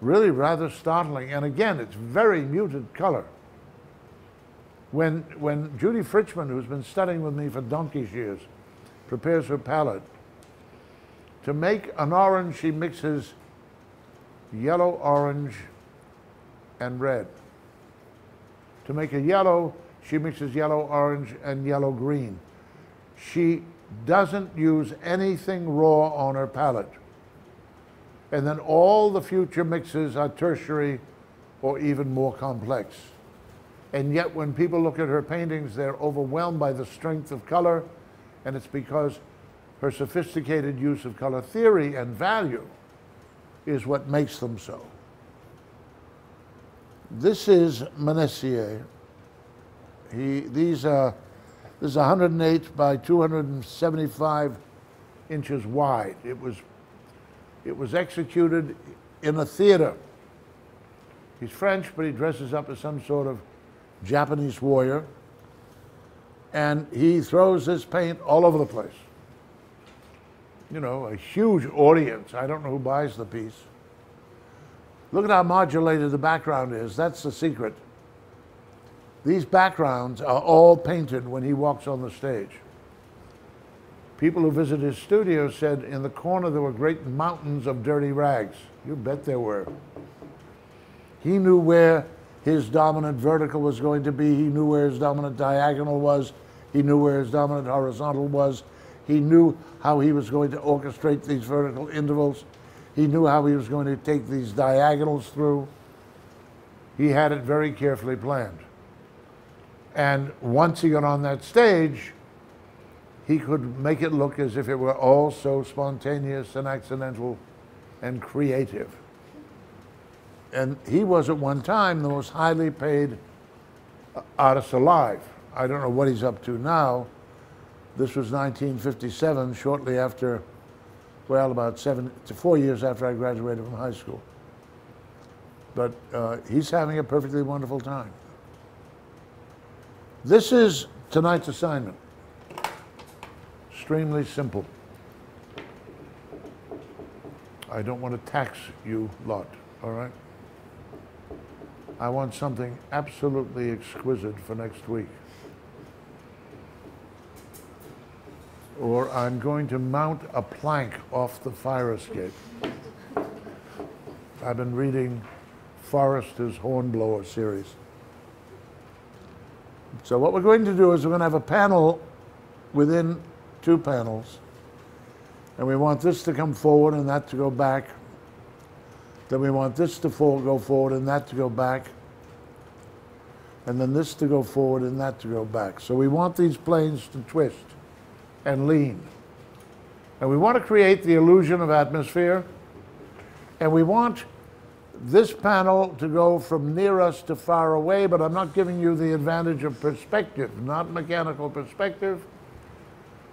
Really rather startling. And again, it's very muted color. When Judy Fritchman, who's been studying with me for donkey's years, prepares her palette, to make an orange, she mixes yellow, orange, and red. To make a yellow, she mixes yellow, orange, and yellow, green. She doesn't use anything raw on her palette. And then all the future mixes are tertiary or even more complex. And yet when people look at her paintings, they're overwhelmed by the strength of color, and it's because her sophisticated use of color theory and value is what makes them so. This is Menessier. This is 108 by 275 inches wide. It was executed in a theater. He's French, but he dresses up as some sort of Japanese warrior. And he throws this paint all over the place. You know, a huge audience. I don't know who buys the piece. Look at how modulated the background is. That's the secret. These backgrounds are all painted when he walks on the stage. People who visited his studio said in the corner there were great mountains of dirty rags. You bet there were. He knew where his dominant vertical was going to be. He knew where his dominant diagonal was. He knew where his dominant horizontal was. He knew how he was going to orchestrate these vertical intervals. He knew how he was going to take these diagonals through. He had it very carefully planned. And once he got on that stage, he could make it look as if it were all so spontaneous and accidental and creative. And he was at one time the most highly paid artist alive. I don't know what he's up to now. This was 1957, shortly after, well, about 4 years after I graduated from high school. But he's having a perfectly wonderful time. This is tonight's assignment. Extremely simple. I don't want to tax you lot, all right? I want something absolutely exquisite for next week. Or I'm going to mount a plank off the fire escape. I've been reading Forrester's Hornblower series. So what we're going to do is we're going to have a panel within 2 panels. And we want this to come forward and that to go back. Then we want this to go forward and that to go back. And then this to go forward and that to go back. So we want these planes to twist and lean. And we want to create the illusion of atmosphere. And we want this panel to go from near us to far away, but I'm not giving you the advantage of perspective, not mechanical perspective.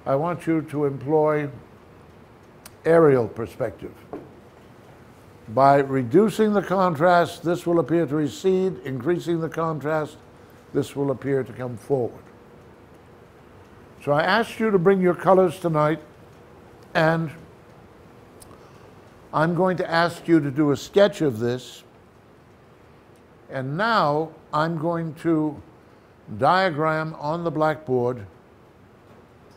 I want you to employ aerial perspective. By reducing the contrast, this will appear to recede. Increasing the contrast, this will appear to come forward. So I asked you to bring your colors tonight, and I'm going to ask you to do a sketch of this. And now I'm going to diagram on the blackboard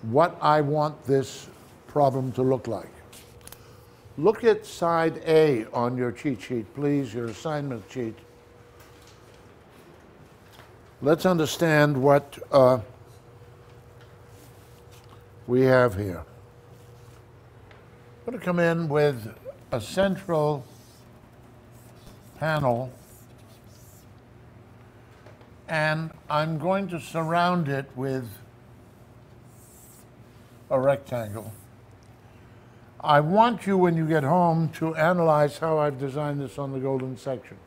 what I want this problem to look like. Look at side A on your cheat sheet, please, your assignment sheet. Let's understand what we have here. I'm going to come in with a central panel, and I'm going to surround it with a rectangle. I want you, when you get home, to analyze how I've designed this on the golden section.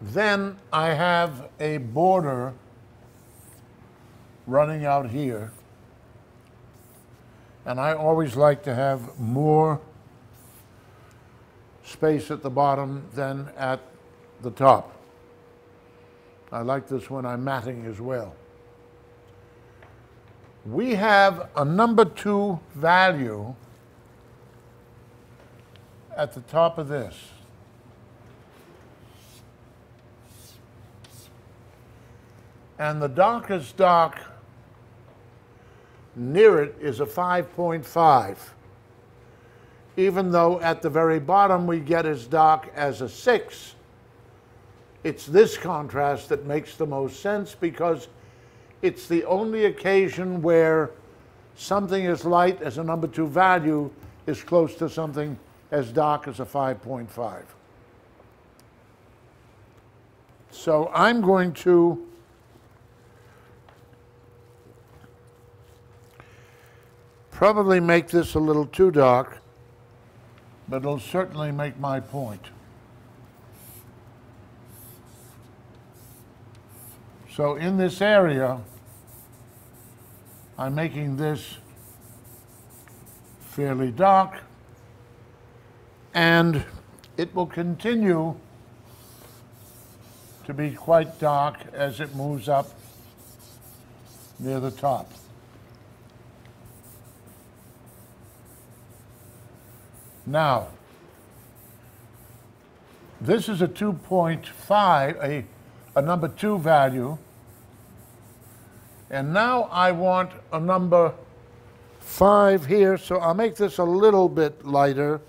Then I have a border running out here, and I always like to have more space at the bottom than at the top. I like this when I'm matting as well. We have a number 2 value at the top of this. And the darkest dark near it is a 5.5. Even though at the very bottom we get as dark as a 6, it's this contrast that makes the most sense, because it's the only occasion where something as light as a number 2 value is close to something as dark as a 5.5. So I'm going to probably make this a little too dark, but it'll certainly make my point. So in this area, I'm making this fairly dark, and it will continue to be quite dark as it moves up near the top. Now, this is a 2.5, a number 2 value. And now I want a number 5 here, so I'll make this a little bit lighter.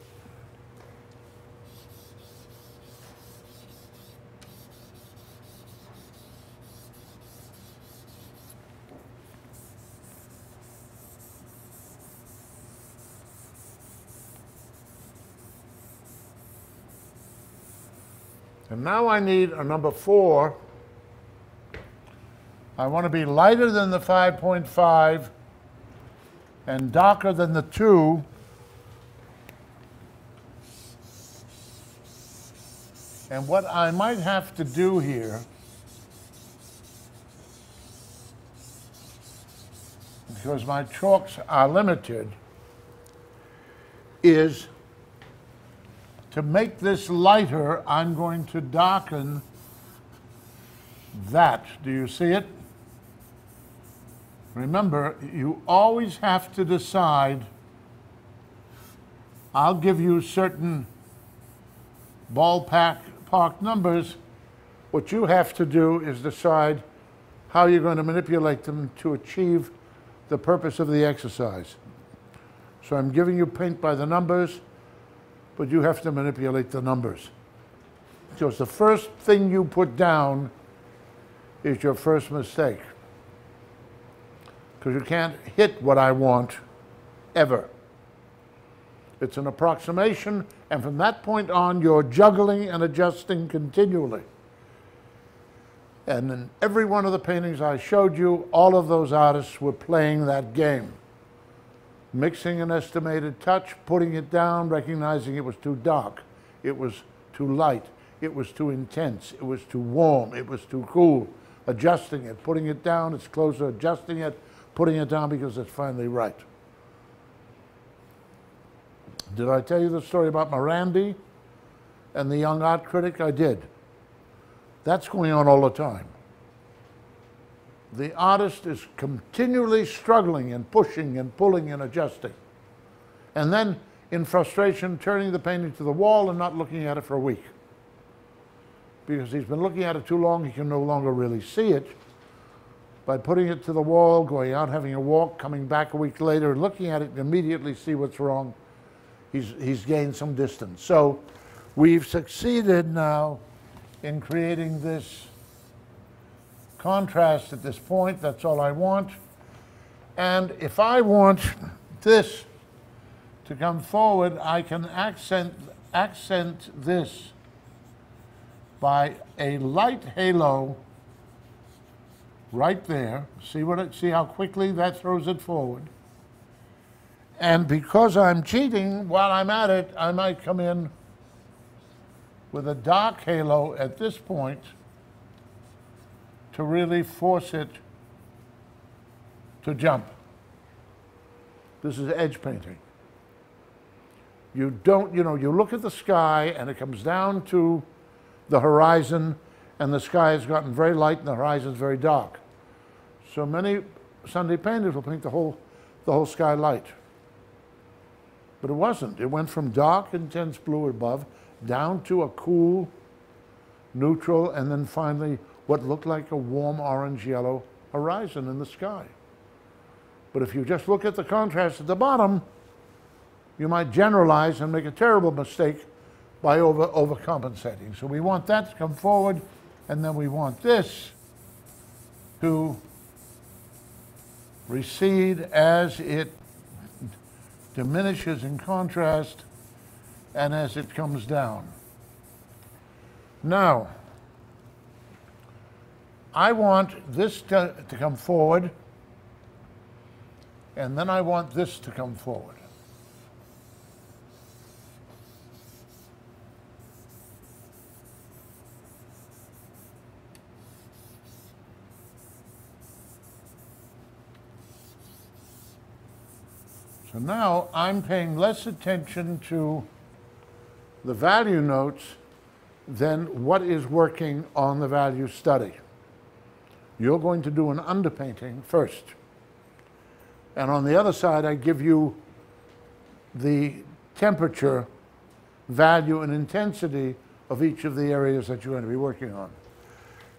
And now I need a number 4. I want to be lighter than the 5.5 and darker than the 2. And what I might have to do here, because my chalks are limited, is to make this lighter, I'm going to darken that. Do you see it? Remember, you always have to decide. I'll give you certain ballpark numbers. What you have to do is decide how you're going to manipulate them to achieve the purpose of the exercise. So I'm giving you paint by the numbers, but you have to manipulate the numbers. Because the first thing you put down is your first mistake. Because you can't hit what I want ever. It's an approximation, and from that point on, you're juggling and adjusting continually. And in every one of the paintings I showed you, all of those artists were playing that game. Mixing an estimated touch, putting it down, recognizing it was too dark, it was too light, it was too intense, it was too warm, it was too cool, adjusting it, putting it down, it's closer, adjusting it, putting it down because it's finally right. Did I tell you the story about Morandi and the young art critic? I did. That's going on all the time. The artist is continually struggling and pushing and pulling and adjusting. And then, in frustration, turning the painting to the wall and not looking at it for a week. Because he's been looking at it too long, he can no longer really see it. By putting it to the wall, going out, having a walk, coming back a week later, and looking at it and immediately see what's wrong, he's gained some distance. So we've succeeded now in creating this contrast at this point. That's all I want. And if I want this to come forward, I can accent this by a light halo right there. See how quickly that throws it forward. And because I'm cheating while I'm at it, I might come in with a dark halo at this point to really force it to jump. This is edge painting. You don't, you look at the sky and it comes down to the horizon, and the sky has gotten very light and the horizon is very dark. So many Sunday painters will paint the whole sky light. But it wasn't. It went from dark, intense blue above down to a cool, neutral, and then finally what looked like a warm orange-yellow horizon in the sky. But if you just look at the contrast at the bottom, you might generalize and make a terrible mistake by overcompensating. So we want that to come forward, and then we want this to recede as it diminishes in contrast and as it comes down. Now, I want this to come forward, and then I want this to come forward. So now I'm paying less attention to the value notes than what is working on the value study. You're going to do an underpainting first. And on the other side, I give you the temperature, value, and intensity of each of the areas that you're going to be working on.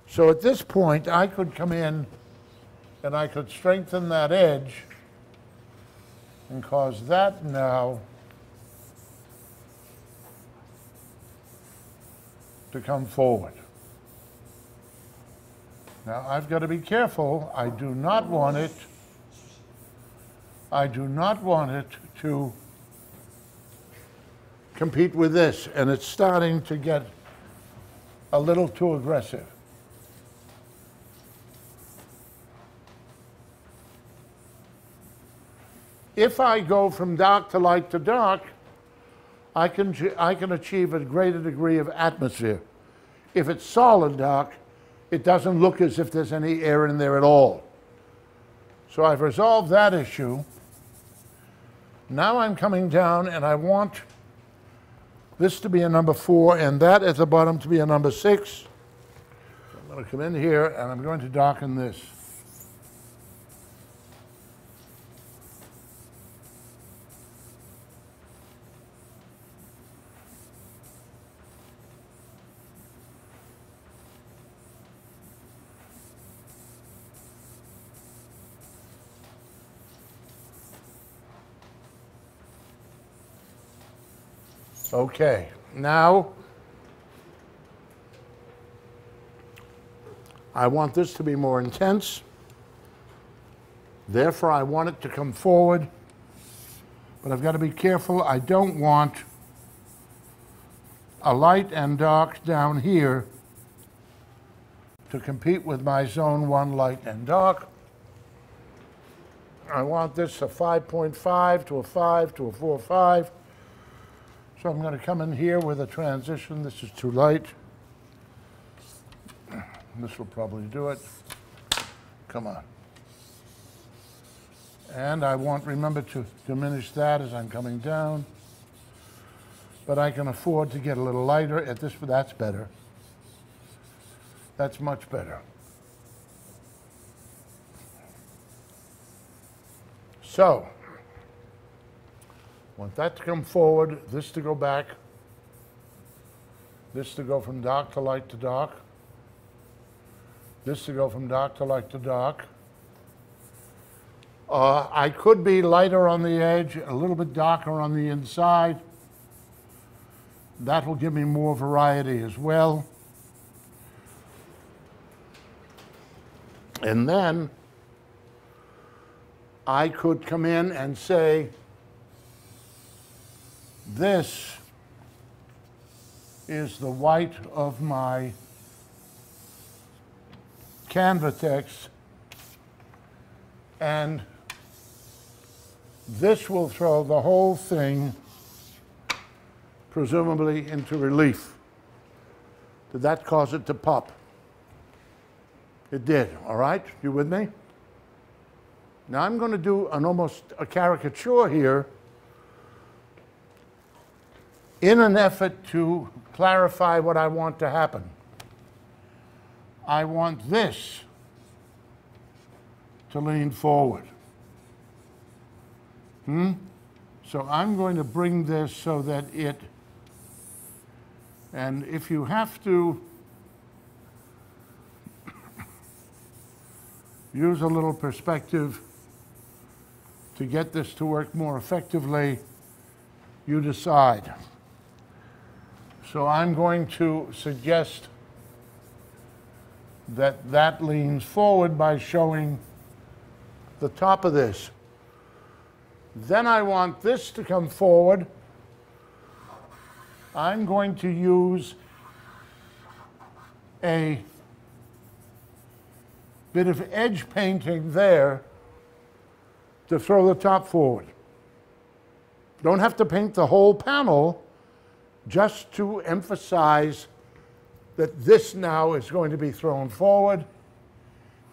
So at this point, I could come in and I could strengthen that edge and cause that now to come forward. Now I've got to be careful. I do not want it to compete with this, and it's starting to get a little too aggressive. If I go from dark to light to dark, I can achieve a greater degree of atmosphere. If it's solid dark, it doesn't look as if there's any air in there at all. So I've resolved that issue. Now I'm coming down and I want this to be a number 4 and that at the bottom to be a number 6. So I'm going to come in here and I'm going to darken this. Okay, now I want this to be more intense. Therefore, I want it to come forward. But I've got to be careful. I don't want a light and dark down here to compete with my zone 1 light and dark. I want this a 5.5 to a 5 to a 4.5. So I'm going to come in here with a transition. This is too light. This will probably do it. Come on. And I want, remember to diminish that as I'm coming down. But I can afford to get a little lighter at this, but that's better. That's much better. So, want that to come forward, this to go back, this to go from dark to light to dark, this to go from dark to light to dark. I could be lighter on the edge, a little bit darker on the inside. That will give me more variety as well. And then I could come in and say, this is the white of my Canvatex, and this will throw the whole thing presumably into relief. Did that cause it to pop? It did, all right? You with me? Now I'm going to do almost a caricature here in an effort to clarify what I want to happen. I want this to lean forward. So I'm going to bring this so that it, and if you have to use a little perspective to get this to work more effectively, you decide. So I'm going to suggest that that leans forward by showing the top of this. Then I want this to come forward. I'm going to use a bit of edge painting there to throw the top forward. Don't have to paint the whole panel, just to emphasize that this now is going to be thrown forward,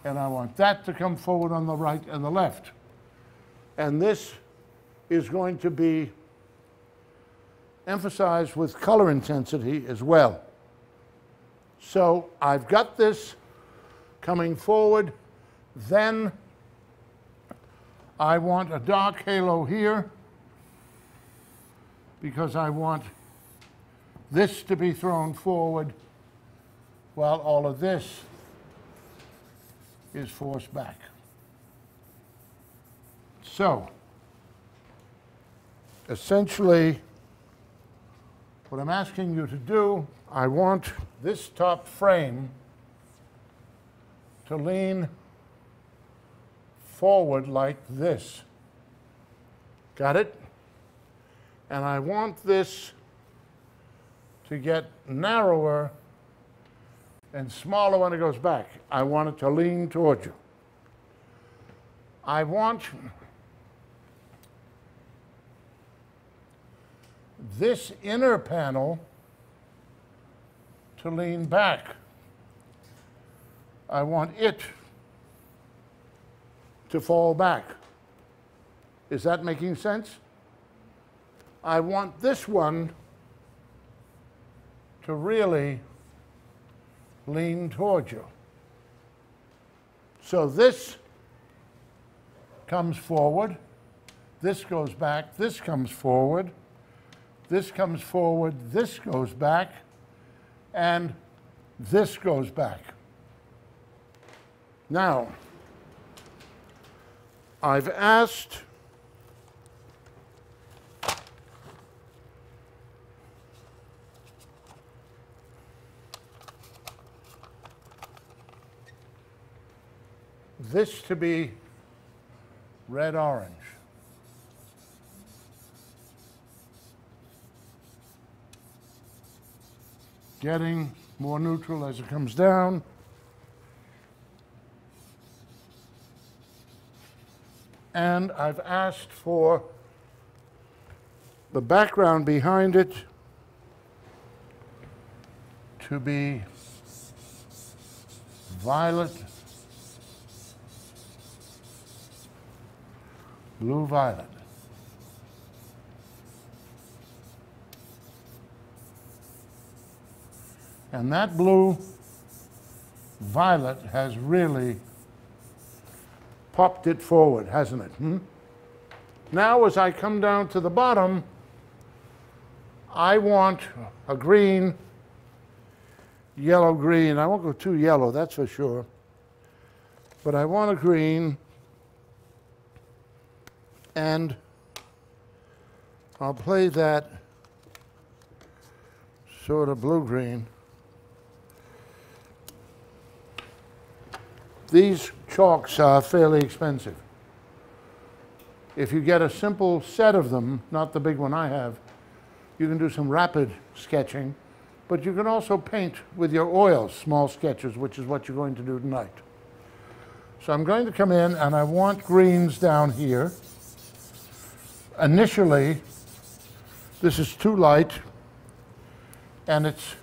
and I want that to come forward on the right and the left. And this is going to be emphasized with color intensity as well. So I've got this coming forward, then I want a dark halo here because I want this to be thrown forward while all of this is forced back. So essentially, what I'm asking you to do, I want this top frame to lean forward like this. Got it? And I want this to get narrower and smaller when it goes back. I want it to lean towards you. I want this inner panel to lean back. I want it to fall back. Is that making sense? I want this one to really lean towards you. So this comes forward, this goes back, this comes forward, this comes forward, this goes back, and this goes back. Now, I've asked this to be red-orange. Getting more neutral as it comes down. And I've asked for the background behind it to be violet, blue-violet. And that blue-violet has really popped it forward, hasn't it? Now, as I come down to the bottom, I want a green, yellow-green. I won't go too yellow, that's for sure. But I want a green, and I'll play that sort of blue-green. These chalks are fairly expensive. If you get a simple set of them, not the big one I have, you can do some rapid sketching, but you can also paint with your oils, small sketches, which is what you're going to do tonight. So I'm going to come in and I want greens down here. Initially, this is too light, and it's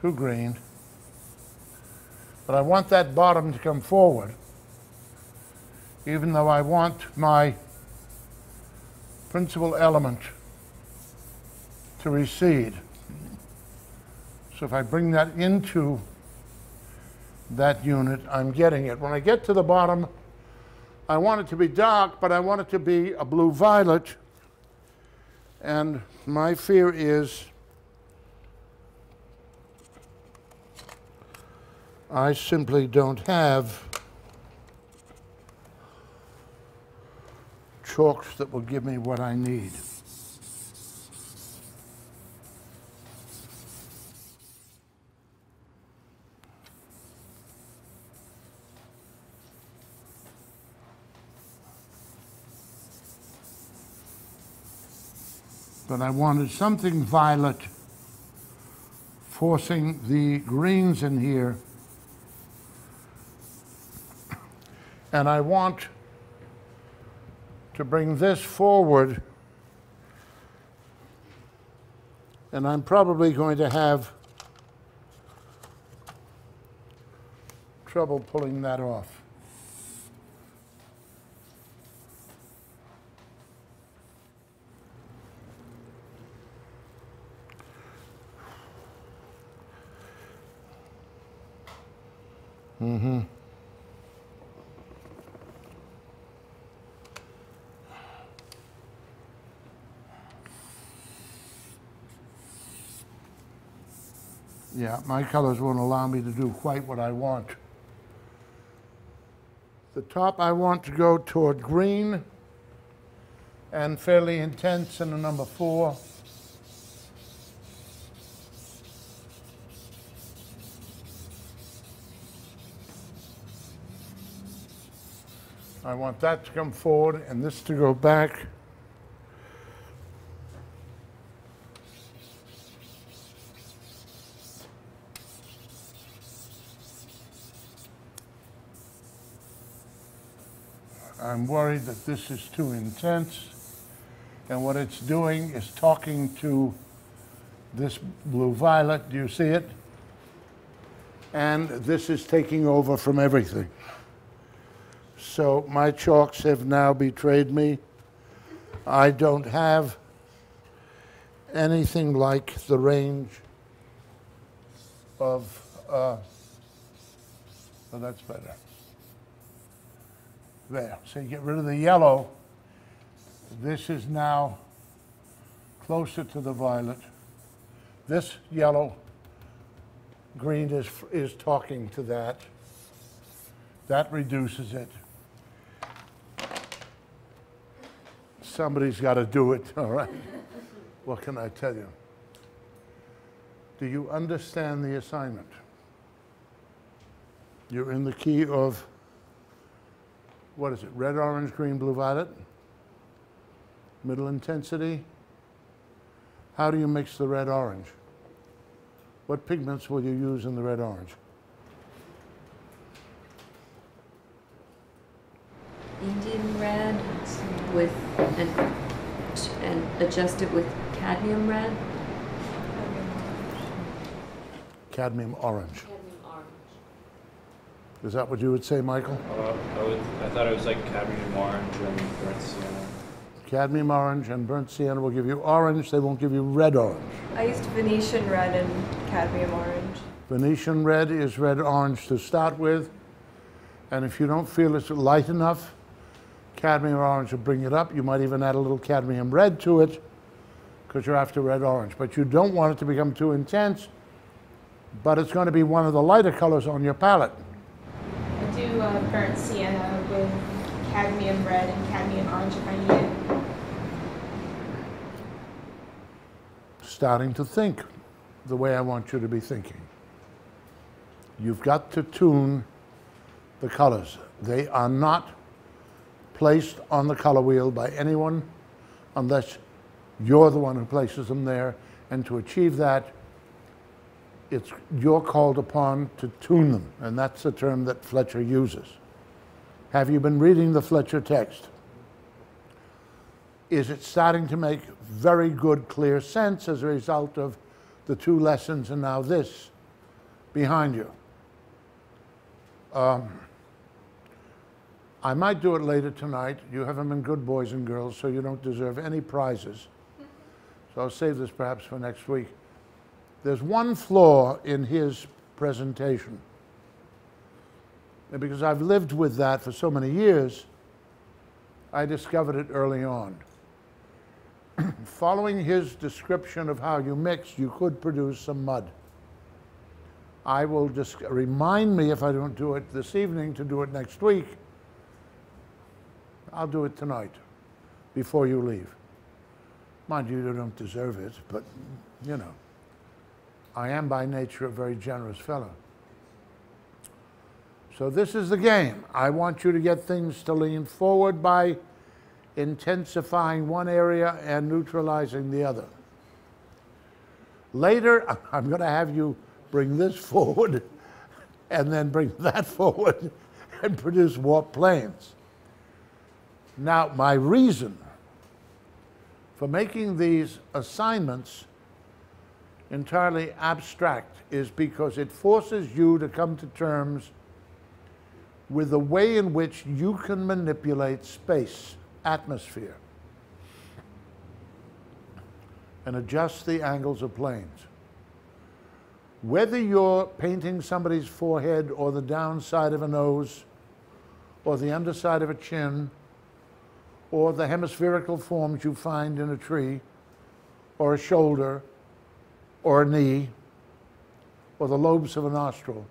too green. But I want that bottom to come forward, even though I want my principal element to recede. So if I bring that into that unit, I'm getting it. When I get to the bottom, I want it to be dark, but I want it to be a blue-violet. And my fear is I simply don't have chalks that will give me what I need. But I wanted something violet forcing the greens in here. And I want to bring this forward, and I'm probably going to have trouble pulling that off. Yeah, my colors won't allow me to do quite what I want. The top I want to go toward green, and fairly intense in the number 4. I want that to come forward and this to go back. I'm worried that this is too intense, and what it's doing is talking to this blue-violet. Do you see it? And this is taking over from everything. So my chalks have now betrayed me. I don't have anything like the range of, oh, that's better. There, so you get rid of the yellow. This is now closer to the violet. This yellow, green is talking to that. That reduces it. Somebody's got to do it, all right? What can I tell you? Do you understand the assignment? You're in the key of, what is it, red, orange, green, blue, violet? Middle intensity. How do you mix the red, orange? What pigments will you use in the red, orange? Indian red with, and adjust it with cadmium red? Cadmium orange. Cadmium orange. Is that what you would say, Michael? I thought it was like cadmium orange and burnt sienna. Cadmium orange and burnt sienna will give you orange. They won't give you red orange. I used Venetian red and cadmium orange. Venetian red is red orange to start with. And if you don't feel it's light enough, cadmium orange will bring it up. You might even add a little cadmium red to it because you're after red orange. But you don't want it to become too intense, but it's going to be one of the lighter colors on your palette. I do burnt sienna with cadmium red and cadmium orange if I need it. Starting to think the way I want you to be thinking. You've got to tune the colors. They are not placed on the color wheel by anyone unless you're the one who places them there. And to achieve that, you're called upon to tune them. And that's the term that Fletcher uses. Have you been reading the Fletcher text? Is it starting to make very good, clear sense as a result of the 2 lessons and now this behind you? I might do it later tonight. You haven't been good boys and girls, so you don't deserve any prizes. So I'll save this perhaps for next week. There's one flaw in his presentation. And because I've lived with that for so many years, I discovered it early on. Following his description of how you mix, you could produce some mud. I will just remind me if I don't do it this evening to do it next week. I'll do it tonight before you leave. Mind you, you don't deserve it, but you know, I am by nature a very generous fellow. So this is the game. I want you to get things to lean forward by intensifying one area and neutralizing the other. Later, I'm going to have you bring this forward and then bring that forward and produce warp planes. Now, my reason for making these assignments entirely abstract is because it forces you to come to terms with the way in which you can manipulate space, atmosphere, and adjust the angles of planes. Whether you're painting somebody's forehead or the downside of a nose or the underside of a chin or the hemispherical forms you find in a tree or a shoulder or a knee or the lobes of a nostril,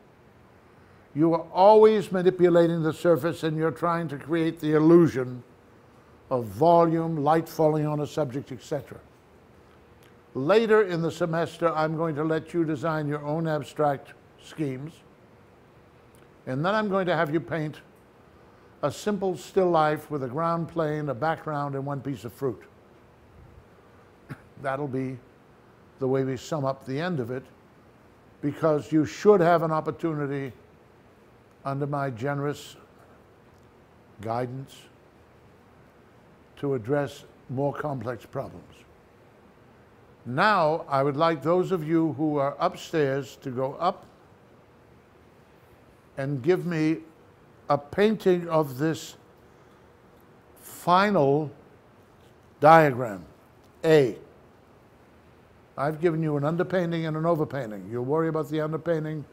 you are always manipulating the surface and you're trying to create the illusion of volume, light falling on a subject, etc. Later in the semester, I'm going to let you design your own abstract schemes, and then I'm going to have you paint a simple still life with a ground plane, a background, and one piece of fruit. That'll be the way we sum up the end of it, because you should have an opportunity, under my generous guidance, to address more complex problems. Now, I would like those of you who are upstairs to go up and give me a painting of this final diagram, A. I've given you an underpainting and an overpainting. You'll worry about the underpainting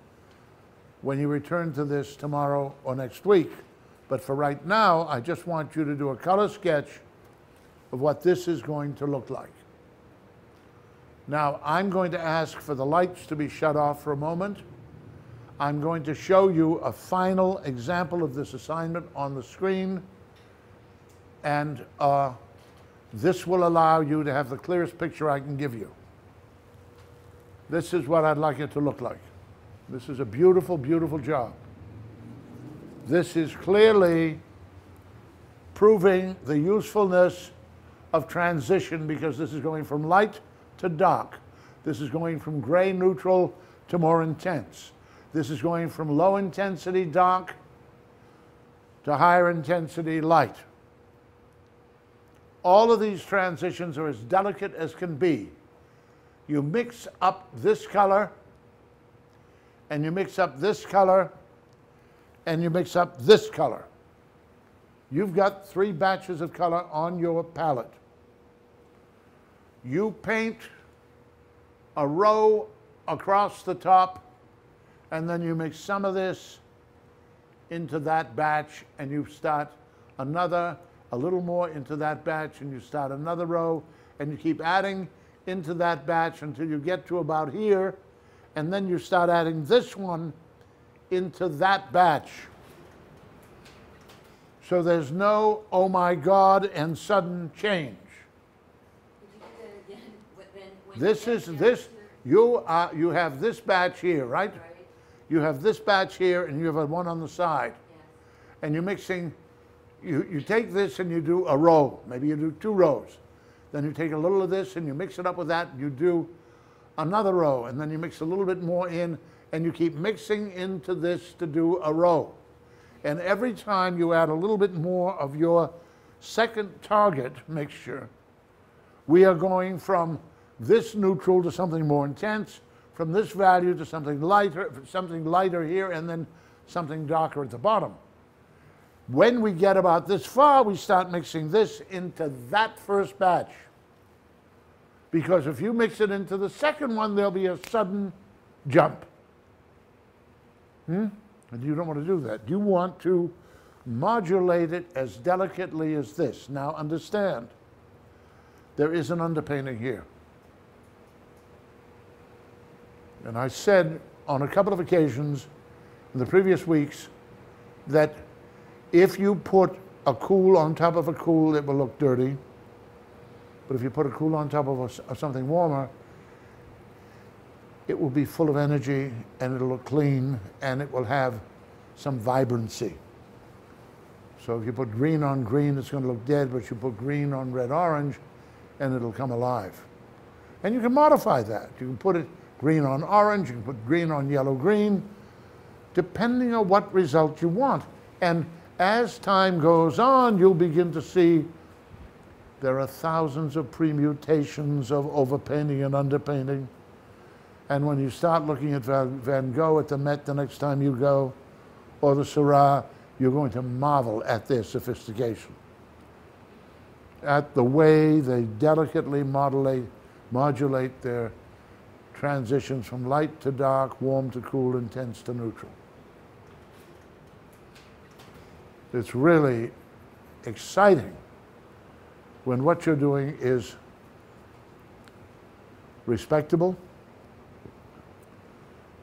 when you return to this tomorrow or next week. But for right now, I just want you to do a color sketch of what this is going to look like. Now, I'm going to ask for the lights to be shut off for a moment. I'm going to show you a final example of this assignment on the screen, and this will allow you to have the clearest picture I can give you. This is what I'd like it to look like. This is a beautiful, beautiful job. This is clearly proving the usefulness of transition, because this is going from light to dark. This is going from gray neutral to more intense. This is going from low intensity dark to higher intensity light. All of these transitions are as delicate as can be. You mix up this color, and you mix up this color, and you mix up this color. You've got 3 batches of color on your palette. You paint a row across the top, and then you mix some of this into that batch, and you start another, a little more into that batch, and you start another row, and you keep adding into that batch until you get to about here, and then you start adding this one into that batch. So there's no, oh my God, and sudden change. You have this batch here, right? You have this batch here, and you have one on the side. Yes. And you're mixing, you take this and you do a row. Maybe you do 2 rows. Then you take a little of this and you mix it up with that, and you do another row, and then you mix a little bit more in, and you keep mixing into this to do a row. And every time you add a little bit more of your second target mixture, we are going from this neutral to something more intense, from this value to something lighter here, and then something darker at the bottom. When we get about this far, we start mixing this into that first batch. Because if you mix it into the second one, there'll be a sudden jump. And you don't want to do that. You want to modulate it as delicately as this. Now understand, there is an underpainting here. And I said on a couple of occasions in the previous weeks that if you put a cool on top of a cool, it will look dirty. But if you put a cool on top of something warmer, it will be full of energy, and it'll look clean, and it will have some vibrancy. So if you put green on green, it's going to look dead, but you put green on red-orange, and it'll come alive. And you can modify that. You can put it green on orange, you can put green on yellow-green, depending on what result you want. And as time goes on, you'll begin to see there are thousands of permutations of overpainting and underpainting. And when you start looking at Van Gogh at the Met the next time you go, or the Seurat, you're going to marvel at their sophistication, at the way they delicately modulate their transitions from light to dark, warm to cool, intense to neutral. It's really exciting when what you're doing is respectable,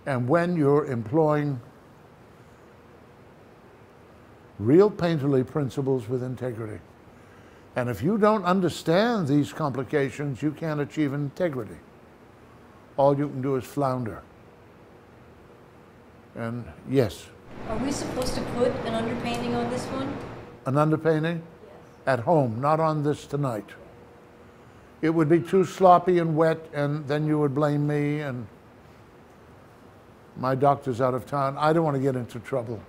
and when you're employing real painterly principles with integrity. And if you don't understand these complications, you can't achieve integrity. All you can do is flounder. And yes. Are we supposed to put an underpainting on this one? An underpainting? Yes. At home, not on this tonight. It would be too sloppy and wet, and then you would blame me, and my doctor's out of town. I don't want to get into trouble.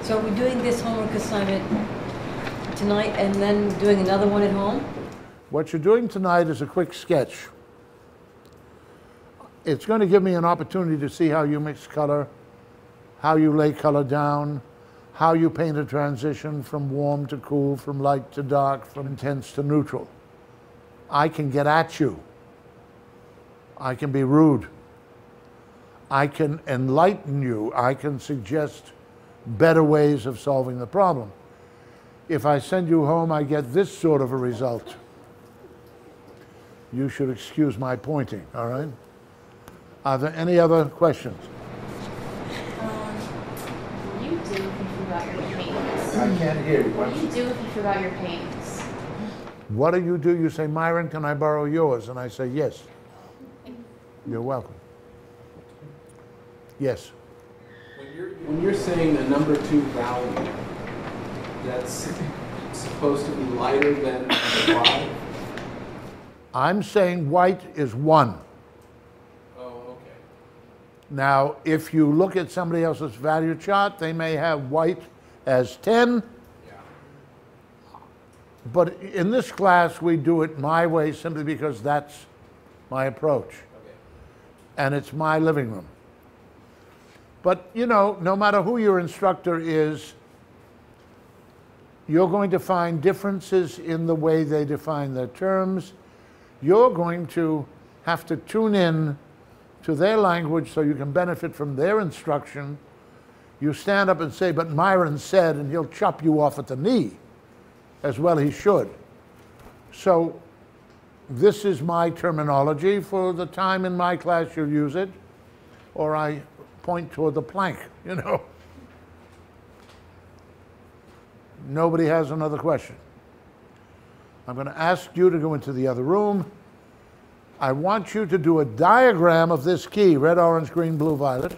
So are we doing this homework assignment tonight and then doing another one at home? What you're doing tonight is a quick sketch. It's going to give me an opportunity to see how you mix color, how you lay color down, how you paint a transition from warm to cool, from light to dark, from intense to neutral. I can get at you. I can be rude. I can enlighten you. I can suggest better ways of solving the problem. If I send you home, I get this sort of a result. You should excuse my pointing, all right? Are there any other questions? What do you do if you forgot your paints? I can't hear you. What do you do if you forgot your paints? What do? You say, Myron, can I borrow yours? And I say, yes. You're welcome. Yes. When you're saying a number 2 value, that's supposed to be lighter than the 5? I'm saying white is 1. Oh, okay. Now, if you look at somebody else's value chart, they may have white as 10. Yeah. But in this class, we do it my way simply because that's my approach. Okay. And it's my living room. But, you know, no matter who your instructor is, you're going to find differences in the way they define their terms. You're going to have to tune in to their language so you can benefit from their instruction. You stand up and say, but Myron said, and he'll chop you off at the knee, as well he should. So this is my terminology. For the time in my class, you'll use it, or I point toward the plank, you know. Nobody has another question. I'm going to ask you to go into the other room. I want you to do a diagram of this key, red, orange, green, blue, violet.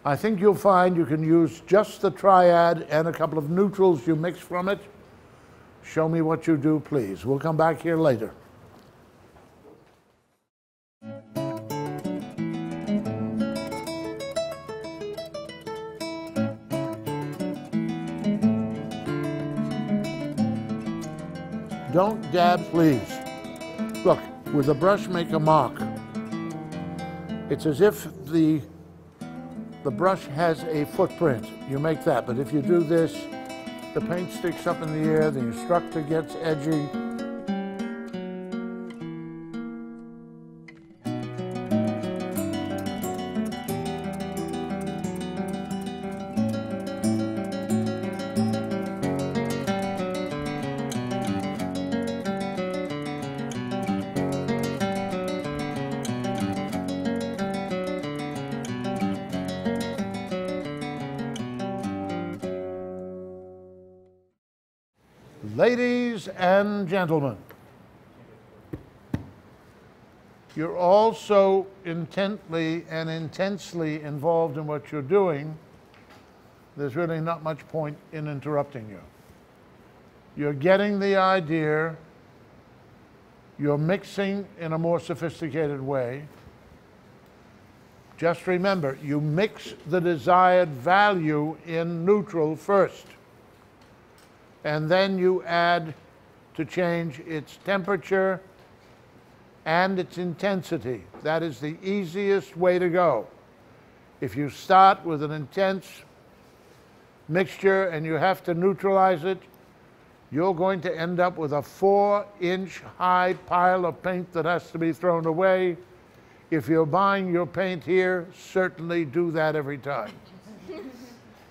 I think you'll find you can use just the triad and a couple of neutrals you mix from it. Show me what you do, please. We'll come back here later. Don't dab, please. Look, with a brush, make a mark. It's as if the brush has a footprint. You make that, but if you do this, the paint sticks up in the air, the instructor gets edgy. Ladies and gentlemen, you're all so intently and intensely involved in what you're doing, there's really not much point in interrupting you. You're getting the idea, you're mixing in a more sophisticated way. Just remember, you mix the desired value in neutral first. And then you add to change its temperature and its intensity. That is the easiest way to go. If you start with an intense mixture and you have to neutralize it, you're going to end up with a 4-inch high pile of paint that has to be thrown away. If you're buying your paint here, certainly do that every time.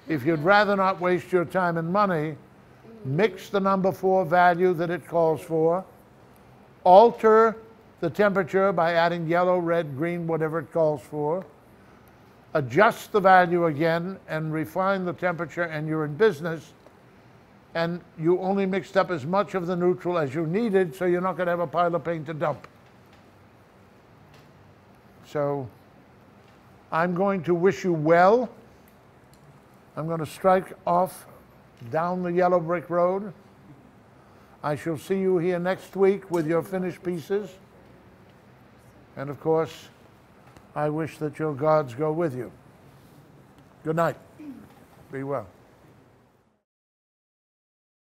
If you'd rather not waste your time and money, mix the number 4 value that it calls for, alter the temperature by adding yellow, red, green, whatever it calls for, adjust the value again and refine the temperature, and you're in business. and you only mixed up as much of the neutral as you needed, so you're not going to have a pile of paint to dump. So I'm going to wish you well. I'm going to strike off down the yellow brick road. I shall see you here next week with your finished pieces. And of course, I wish that your gods go with you. Good night. Be well.